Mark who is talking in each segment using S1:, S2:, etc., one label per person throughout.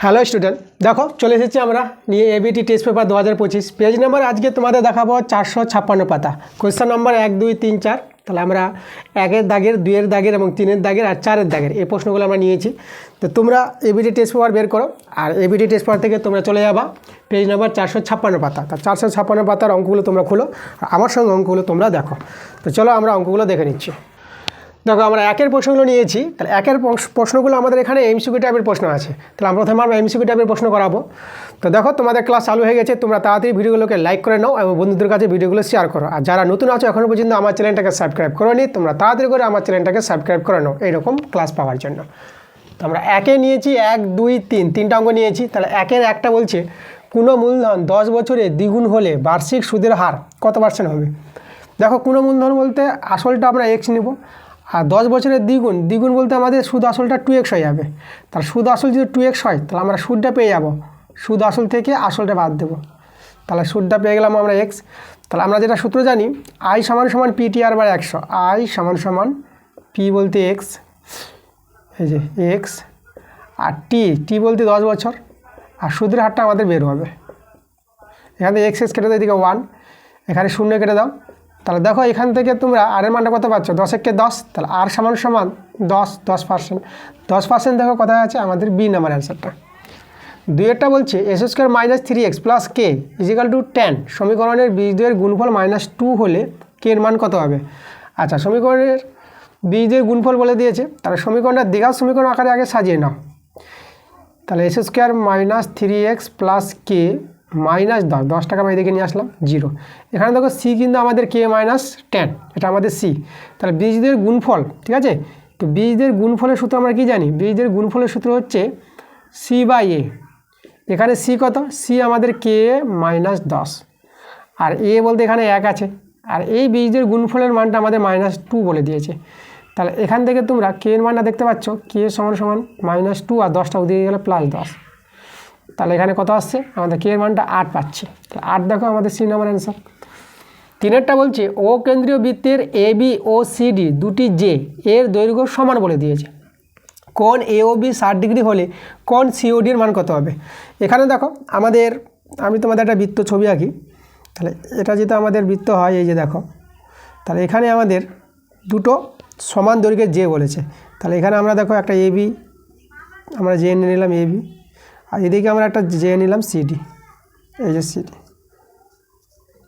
S1: Hello student, দেখো চলে এসেছি আমরা নিয়ে ABT test paper 2025 page number আজকে তোমাদের দেখাবো 456 পাতা। Question number 1, 2, 3, 4। তাহলে আমরা 1-এর দাগের, 2-এর দাগের এবং 3-এর দাগের আর 4-এর দাগের এই প্রশ্নগুলো আমরা নিয়েছি। তো তোমরা এবিটি টেস্ট পেপার বের করো আর এবিটি টেস্ট পেপার থেকে তোমরা চলে যাবা পেজ নাম্বার 456 পাতা। তা 456 পাতার অঙ্কগুলো তোমরা খুলো আর আমার সঙ্গে অঙ্কগুলো তোমরা দেখো। তো চলো আমরা অঙ্কগুলো দেখে নিচ্ছি। দেখো আমরা 1-এর প্রশ্নগুলো নিয়েছি। তাহলে 1-এর প্রশ্নগুলো আমাদের এখানে এমসিকিউ টাইপের প্রশ্ন আছে। তাহলে আমরা প্রথমে এমসিকিউ টাইপের প্রশ্ন করাবো। তো দেখো তোমাদের ক্লাস চালু হয়ে গেছে, তোমরা তাড়াতাড়ি ভিডিওগুলোকে লাইক করে নাও এবং বন্ধুদের কাছে ভিডিওগুলো শেয়ার করো। আর যারা নতুন আছো এখনও পর্যন্ত আমার চ্যানেলটাকে সাবস্ক্রাইব করো নি, তোমরা তাড়াতাড়ি করে আমার চ্যানেলটাকে সাবস্ক্রাইব করে নাও এইরকম ক্লাস পাওয়ার জন্য। তো আমরা 1-এ নিয়েছি 1, 2, 3 তিনটা অঙ্ক নিয়েছি। তাহলে 1-এর একটা বলছে কোনো মূলধন 10 বছরে দ্বিগুণ হলে বার্ষিক সুদের হার কত % হবে। দেখো কোনো মূলধন বলতে আসলটা আমরা x নেব, আর 10 বছরের দ্বিগুণ বলতে আমাদের সুদ আসলটা 2x হয়ে যাবে। তাহলে সুদ আসল যদি 2x হয় তাহলে আমরা সুদটা পেয়ে যাব, সুদ আসল থেকে আসলটা বাদ দেবো। তাহলে সুদটা পেয়ে গেলাম আমরা x। তাহলে আমরা যেটা সূত্র জানি I = PTR/100, I = P বলতে x, এই যে x, আর t বলতে 10 বছর, আর সুদের হারটা আমাদের বের হবে। এখানে x কেটে দাও, এদিকে 1, এখানে 0 কেটে দাও। তাহলে দেখো এখান থেকে তোমরা আর এর মানটা কত পাচ্ছ, 10-এর 10। তাহলে আর সমান 10%। 10% দেখো কোথায় আছে আমাদের বি নাম্বার অ্যান্সারটা। 2-এরটা বলছে s² - 3x + k = 10 সমীকরণের বীজদ্বয়ের গুণফল -2 হলে k এর মান কত হবে। আচ্ছা, সমীকরণের বীজদ্বয়ের গুণফল বলে দিয়েছে, তাহলে সমীকরণটা দ্বিঘাত সমীকরণ আকারে আগে সাজিয়ে নাও। তাহলে s² - 3x + k -10 টাকা আমি এদিকে নিয়ে আসলাম 0। এখানে দেখো c কিন্তু আমাদের k - 10, এটা আমাদের c। তাহলে বীজদের গুণফল, ঠিক আছে। তো বীজদের গুণফলের সূত্র আমরা কি জানি, বীজদের গুণফলের সূত্র হচ্ছে c/a। এখানে c কত, c আমাদের k - 10, আর a বলতে এখানে 1 আছে, আর এই বীজদের গুণফলের মানটা আমাদের -2 বলে দিয়েছে। তাহলে এখান থেকে তোমরা k এর মানটা দেখতে পাচ্ছ, k = -2 আর 10টা উদিয়ে গেলে +10। তাহলে এখানে কত আসছে আমাদের k এর মানটা 8 পাচ্ছি। তাহলে 8 দেখো আমাদের সি নাম্বার অ্যান্সার। 3-এরটা বলছে ও কেন্দ্রীয় বৃত্তের AB ও CD দুটি যে এর দৈর্ঘ্য সমান বলে দিয়েছে। কোণ AOB 60 ডিগ্রি হলে কোণ COD এর মান কত হবে। এখানে দেখো আমাদের, আমি তোমাদের একটা বৃত্ত ছবি আঁকি। তাহলে এটা যেটা আমাদের বৃত্ত হয়, এই যে দেখো, তাহলে এখানে আমাদের দুটো সমান দৈর্ঘ্যের যে বলেছে। তাহলে এখানে আমরা দেখো একটা AB আমরা যে নিয়ে নিলাম AB, আর এদিকে আমরা একটা জে নিলাম CD, এই যে CD।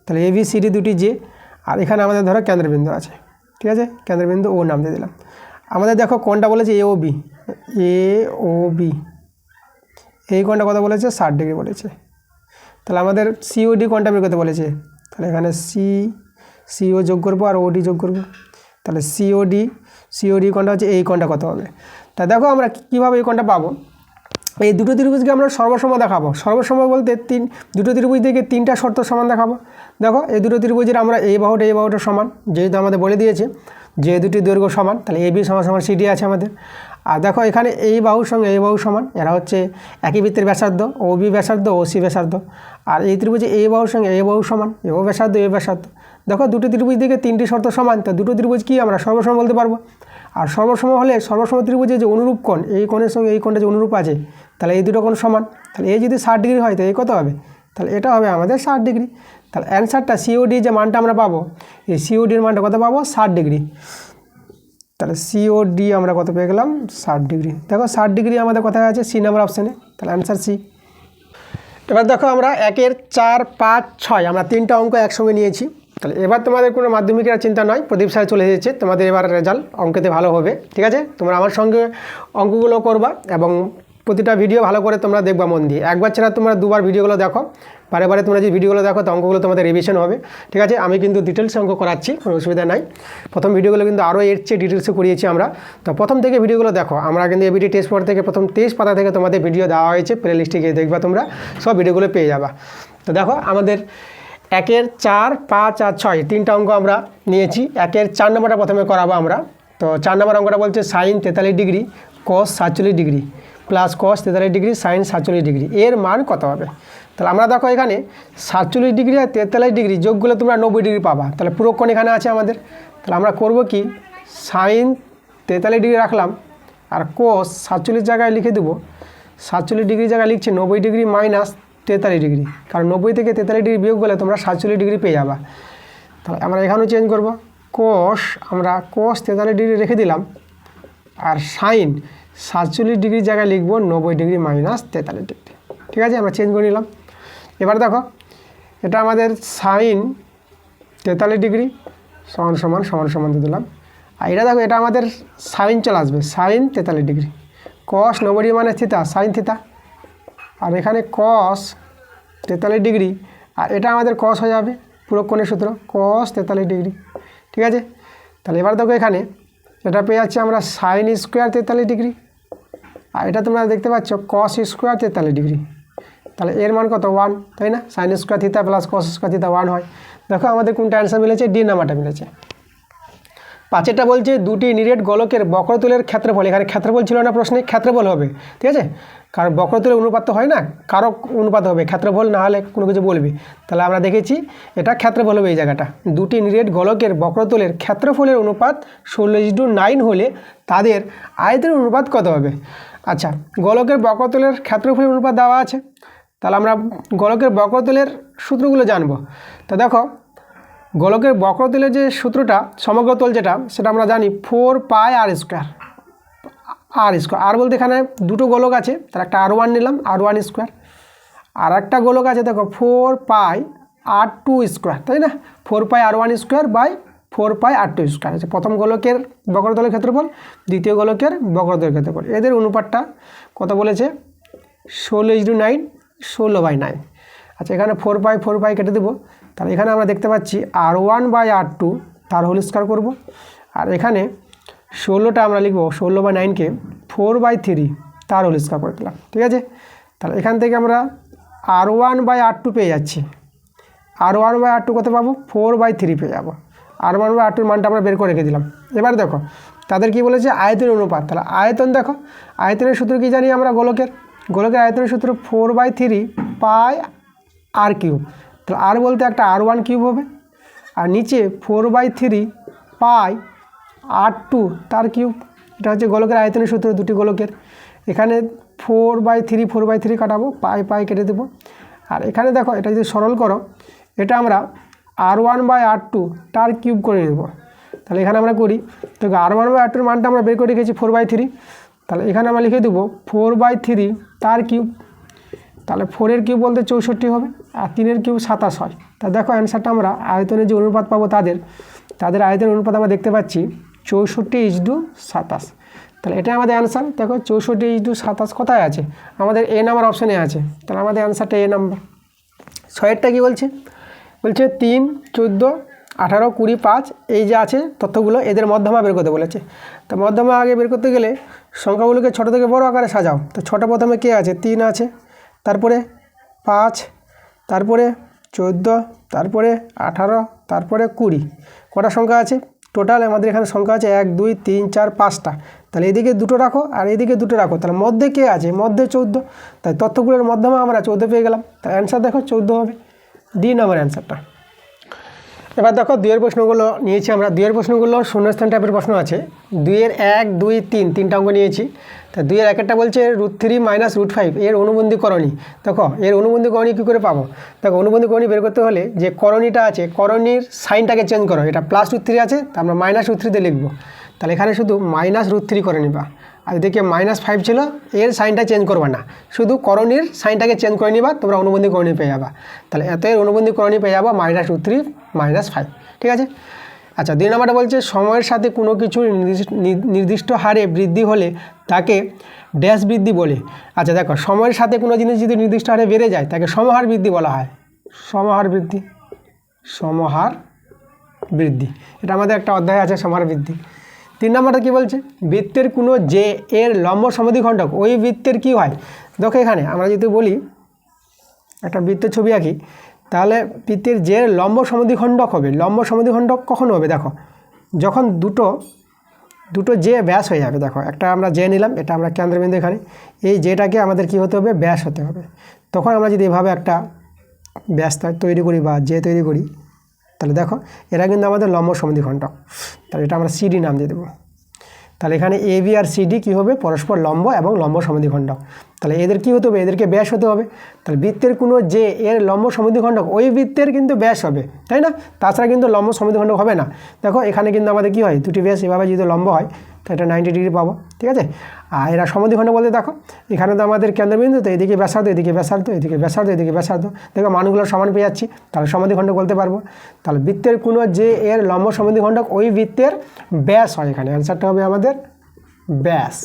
S1: তাহলে ABCD দুটি জে, আর এখানে আমাদের ধরো কেন্দ্রবিন্দু আছে, ঠিক আছে, কেন্দ্রবিন্দু ও নাম দিয়ে দিলাম। আমাদের দেখো কোণটা বলেছে AOB, এই কোণটা কত বলেছে 60 ডিগ্রি বলেছে। তাহলে আমাদের COD কোণটা বের করতে বলেছে। তাহলে এখানে CO যোগ করবো আর OD যোগ করবো। তাহলে COD কোণটা হচ্ছে এই কোণটা কত হবে। তা দেখো আমরা কীভাবে এই কোণটা পাবো। এই দুটো ত্রিভুজকে আমরা সর্বসম দেখাবো। সর্বসম বলতে দুটো ত্রিভুজ থেকে 3টা শর্ত সমান দেখাবো। দেখো এই দুটো ত্রিভুজের আমরা এই বাহুটা সমান, যেহেতু আমাদের বলে দিয়েছে যে দুটি দৈর্ঘ্য সমান, তাহলে AB = CD আছে আমাদের। আর দেখো এখানে এই বাহুর সঙ্গে এই বাহু সমান, এরা হচ্ছে একই বৃত্তের ব্যাসার্ধ, OB ব্যাসার্ধ, OC ব্যাসার্ধ। আর এই ত্রিভুজে এই বাহুর সঙ্গে এই বাহু সমান, এও ব্যাসার্ধ, এ ব্যাসার্ধ। দেখো দুটো ত্রিভুজ থেকে 3টি শর্ত সমান, তো দুটো ত্রিভুজ কি আমরা সর্বসম বলতে পারবো। আর সর্বসম হলে সর্বসম ত্রিভুজে যে অনুরূপ কোণ, এই কোণের সঙ্গে এই কোণটা যে অনুরূপ আছে, তাহলে এই দুটো কোণ সমান। তাহলে এই যদি 60 ডিগ্রি হয় তো এই কত হবে, তাহলে এটা হবে আমাদের 60 ডিগ্রি। তাহলে অ্যান্সারটা COD যে মানটা আমরা পাবো, এই COD এর মানটা কত পাবো 60 ডিগ্রি। তাহলে COD আমরা কত পেয়ে গেলাম 60 ডিগ্রি। দেখো 60 ডিগ্রি আমাদের কোথায় আছে, সি নাম্বার অপশানে। তাহলে অ্যান্সার সি। এবার দেখো আমরা 1-এর 4, 5, 6 আমরা 3টা অঙ্ক একসঙ্গে নিয়েছি। তাহলে এবার তোমাদের কোনো মাধ্যমিকের চিন্তা নয়, প্রদীপ স্যার চলে এসেছে, তোমাদের এবার রেজাল্ট অঙ্কেতে ভালো হবে, ঠিক আছে। তোমরা আমার সঙ্গে অঙ্কগুলো করবা এবং প্রতিটা ভিডিও ভালো করে তোমরা দেখবা মন দিয়ে। একবার ছাড়া তোমরা দুবার ভিডিওগুলো দেখো, বারে তোমরা যে ভিডিওগুলো দেখো তো অঙ্কগুলো তোমাদের রিভিশন হবে, ঠিক আছে। আমি কিন্তু ডিটেলসে অঙ্ক করাচ্ছি, কোনো অসুবিধা নাই। প্রথম ভিডিওগুলো কিন্তু আরও এর চেয়ে ডিটেলসে করিয়েছি আমরা। তো প্রথম থেকে ভিডিওগুলো দেখো, আমরা কিন্তু এবিটি টেস্ট পেপার থেকে প্রথম 23 পাতা থেকে তোমাদের ভিডিও দেওয়া হয়েছে, প্লে লিস্টে গিয়ে দেখবা, তোমরা সব ভিডিওগুলো পেয়ে যাবা। তো দেখো আমাদের 1-এর 4, 5 আর 6 3টা অঙ্ক আমরা নিয়েছি। 1-এর 4 নম্বরটা প্রথমে করাবো আমরা। তো 4 নম্বর অঙ্কটা বলছে sin 43 degree cos 47 degree plus cos 43 degree sin 47 degree এর মান কত হবে। তাহলে আমরা দেখো এখানে 47 ডিগ্রি আর 43 ডিগ্রি যোগ করলে তোমরা 90 ডিগ্রি পাবা। তাহলে পুরো কোণ এখানে আছে আমাদের। তাহলে আমরা করব কি, sin 43 ডিগ্রি রাখলাম আর cos 47 জায়গায় লিখে দেবো 47 ডিগ্রি জায়গায় লিখছে 90 ডিগ্রি মাইনাস 43 ডিগ্রি, কারণ 90 থেকে 43 ডিগ্রি বিয়োগ করলে তোমরা 47 ডিগ্রি পেয়ে যাবা। তাহলে আমরা এখানেও চেঞ্জ করব, আমরা cos 43 ডিগ্রি রেখে দিলাম, আর সাইন 47 ডিগ্রি জায়গায় লিখব 90 ডিগ্রি মাইনাস 43 ডিগ্রি। ঠিক আছে, আমরা চেঞ্জ করে নিলাম। এবার দেখো এটা আমাদের সাইন 43 ডিগ্রি সমান সমান সমান সমান দিয়ে দিলাম, আর এটা দেখো এটা আমাদের সাইন চলে আসবে, সাইন 43 ডিগ্রি, cos 90 ডিগ্রি মানে থিতা, সাইন থিতা, আর এখানে cos 43 ডিগ্রি, আর এটা আমাদের cos হয়ে যাবে, পুরো কোণের সূত্র cos 43 ডিগ্রি। ঠিক আছে, তাহলে এবার দেখো এখানে এটা পেয়ে যাচ্ছি আমরা সাইন স্কোয়ার 43 ডিগ্রি, আর এটা তোমরা দেখতে পাচ্ছ cos স্কোয়ার 43 ডিগ্রি। তাহলে এর মান কত 1, তাই না? Sign square theta plus cos square থিতা 1 হয়। দেখো আমাদের কোনটা অ্যান্সার মিলেছে, ডি নাম্বারটা মিলেছে। 5এরটা বলছে দুটি নিরেট গোলকের বক্রতলের ক্ষেত্রফল, এখানে ক্ষেত্রফল ছিল না প্রশ্নে, ক্ষেত্রফল হবে। ঠিক আছে, কারণ বক্রতলের অনুপাত তো হয় না, কারো অনুপাত হবে, ক্ষেত্রফল না হলে কোনো কিছু বলবি। তাহলে আমরা দেখেছি এটা ক্ষেত্রফল হবে এই জায়গাটা। দুটি নিরেট গোলকের বক্রতলের ক্ষেত্রফলের অনুপাত 16:9 হলে তাদের আয়তনের অনুপাত কত হবে? আচ্ছা, গোলকের বক্রতলের ক্ষেত্রফলের অনুপাত দেওয়া আছে, তাহলে আমরা গোলকের বক্রতলের সূত্রগুলো জানবো। তো দেখো গোলকের বক্রতলের যে সূত্রটা, সমগ্র তল যেটা, সেটা আমরা জানি 4πr²। আর বলতে এখানে দুটো গোলক আছে, তার একটা R1 নিলাম, R1², আর একটা গোলক আছে দেখো 4πr2², তাই না? 4πr1² by 4πr2²। আচ্ছা, প্রথম গোলকের বক্রতলের ক্ষেত্রফল, দ্বিতীয় গোলকের বক্রতলের ক্ষেত্রফল, এদের অনুপাতটা কত বলেছে? 16:9, 16/9। আচ্ছা, এখানে 4π কেটে দেবো, তাহলে এখানে আমরা দেখতে পাচ্ছি R1 বাই R2 তার হোল স্কয়ার করবো, আর এখানে 16টা আমরা লিখব 16/9কে 4/3 তার হোল স্কয়ার করে দিলাম। ঠিক আছে, তাহলে এখান থেকে আমরা R1 বাই R2 পেয়ে যাচ্ছি, R1 বাই R2 কত পাবো? 4/3 পেয়ে যাবো। R1 বাই R2 মানটা আমরা বের করে রেখে দিলাম। এবার দেখো তাদের কি বলেছে, আয়তনের অনুপাত। তাহলে আয়তন দেখো, আয়তনের সূত্র কি জানি আমরা, গোলকের আয়তনের সূত্র 4/3 পাই r³। তাহলে আর বলতে একটা R1³ হবে, আর নিচে 4/3 পাই R2 তার কিউব। এটা হচ্ছে গোলকের আয়তনের সূত্র দুটি গোলকের। এখানে 4/3 কাটাবো, পাই কেটে দেবো, আর এখানে দেখো এটা যদি সরল করো, এটা আমরা R1 বাই R2 তার কিউব করে নেব। তাহলে এখানে আমরা করি, তো R1 বাই R2 মানটা আমরা বের করে রেখেছি 4/3, তাহলে এখানে আমরা লিখে দেবো 4/3 তার কিউব। তাহলে 4-এর কিউব বলতে 64 হবে, আর 3-এর কিউব 27 হয়। তা দেখো অ্যান্সারটা আমরা আয়তনের যে অনুপাত পাবো, তাদের আয়তনের অনুপাত আমরা দেখতে পাচ্ছি 64:27। তাহলে এটা আমাদের অ্যান্সার। দেখো 64:27 কোথায় আছে? আমাদের এ নাম্বার অপশানে আছে, তাহলে আমাদের অ্যান্সারটা এ নাম্বার। 6এরটা কী বলছে? 3, 14, 18, 20, 5 এই যে আছে তথ্যগুলো, এদের মধ্যমা বের করতে বলেছে। তো মধ্যমা আগে বের করতে গেলে সংখ্যাগুলোকে ছোটো থেকে বড় আকারে সাজাও। তো ছোটো প্রথমে কে আছে? 3 আছে, তারপরে 5, তারপরে 14, তারপরে 18, তারপরে 20। কটা সংখ্যা আছে টোটাল? আমাদের এখানে সংখ্যা আছে 1, 2, 3, 4, 5টা। তাহলে এদিকে দুটো রাখো আর এদিকে দুটো রাখো, তাহলে মধ্যে কে আছে? মধ্যে 14। তাই তথ্যগুলোর মধ্যমা আমরা 14 পেয়ে গেলাম। তাই অ্যান্সার দেখো 14 হবে, ডি নাম্বার অ্যান্সারটা। এবার দেখো 2-এর প্রশ্নগুলো নিয়েছি আমরা। 2-এর প্রশ্নগুলো শূন্যস্থান টাইপের প্রশ্ন আছে। 2-এর 1, 2, 3 তিনটা অঙ্ক নিয়েছি। তা 2-এর 1-একটা বলছে √3 - √5 এর অনুবন্ধী করণী। দেখো এর অনুবন্ধী করণী কী করে পাবো? দেখো অনুবন্ধী করণী বের করতে হলে যে করণীটা আছে, করণীর সাইনটাকে চেঞ্জ করো। এটা +√3 আছে, তা আমরা -√3 দিয়ে লিখবো। তাহলে এখানে শুধু -√3 করে নিবা, আর এদিকে -5 ছিল, এর সাইনটা চেঞ্জ করবা না, শুধু করণীর সাইনটাকে চেঞ্জ করে নিবা, তোমরা অনুবন্ধী করণী পেয়ে যাবা। তাহলে এত এর অনুবন্ধী করণী পেয়ে যাবা -√3 -5। ঠিক আছে। আচ্ছা, 2 নম্বরটা বলছে সময়ের সাথে কোনো কিছুর নির্দিষ্ট হারে বৃদ্ধি হলে তাকে ড্যাশ বৃদ্ধি বলে। আচ্ছা দেখো, সময়ের সাথে কোনো জিনিস যদি নির্দিষ্ট হারে বেড়ে যায় তাকে সমহার বৃদ্ধি বলা হয়। সমহার বৃদ্ধি, এটা আমাদের একটা অধ্যায় আছে, সমহার বৃদ্ধি। 3 নম্বরটা কী বলছে? বৃত্তের কোনো যে এর লম্ব সমদ্বিখণ্ডক ওই বৃত্তের কী হয়? দেখো এখানে আমরা যদি বলি একটা বৃত্তের ছবি আঁকি, তাহলে বৃত্তের যে লম্ব সমদ্বিখণ্ডক হবে। লম্ব সমদ্বিখণ্ডক কখন হবে? দেখো যখন দুটো যে ব্যাস হয়ে যাবে। দেখো একটা আমরা যে নিলাম, এটা আমরা কেন্দ্রবিন্দু এখানে, এই যেটাকে আমাদের কি হতে হবে? ব্যাস হতে হবে। তখন আমরা যদি এভাবে একটা ব্যাস তৈরি করি বা যে তৈরি করি, তাহলে দেখো এরা কিন্তু আমাদের লম্ব সমদ্বিখণ্ডক। তাহলে এটা আমরা সিডি নাম দিয়ে দেবো। তাহলে এখানে A B R C D কী হবে, পরস্পর লম্ব এবং লম্ব সমদ্বিখণ্ডক। তাহলে এদের কী হতে হবে, এদেরকে ব্যাস হতে হবে। তাহলে বৃত্তের কোনো যে এর লম্ব সমদ্বিখণ্ডক ওই বৃত্তের কিন্তু ব্যাস হবে, তাই না? তাছাড়া কিন্তু লম্ব সমদ্বিখণ্ডক হবে না। দেখো এখানে কিন্তু আমাদের কী হয়, দুটি ব্যাস এভাবে যদি লম্ব হয় তো এটা 90 ডিগ্রি পাবো, ঠিক আছে। আর এরা সমদ্বিখণ্ডক বলতে দেখো এখানে তো আমাদের কেন্দ্রবিন্দু, তো এদিকে ব্যাসার্ধ, এদিকে ব্যাসার্ধ, এদিকে ব্যাসার্ধ, এদিকে ব্যাসার্ধ, দেখো মানগুলো সমান পেয়ে যাচ্ছি, তাহলে সমদ্বিখণ্ডক বলতে পারবো। তাহলে বৃত্তের কোনো যে এর লম্ব সমদ্বিখণ্ডক ওই বৃত্তের ব্যাস হয়, এখানে অ্যান্সারটা হবে আমাদের ব্যাস।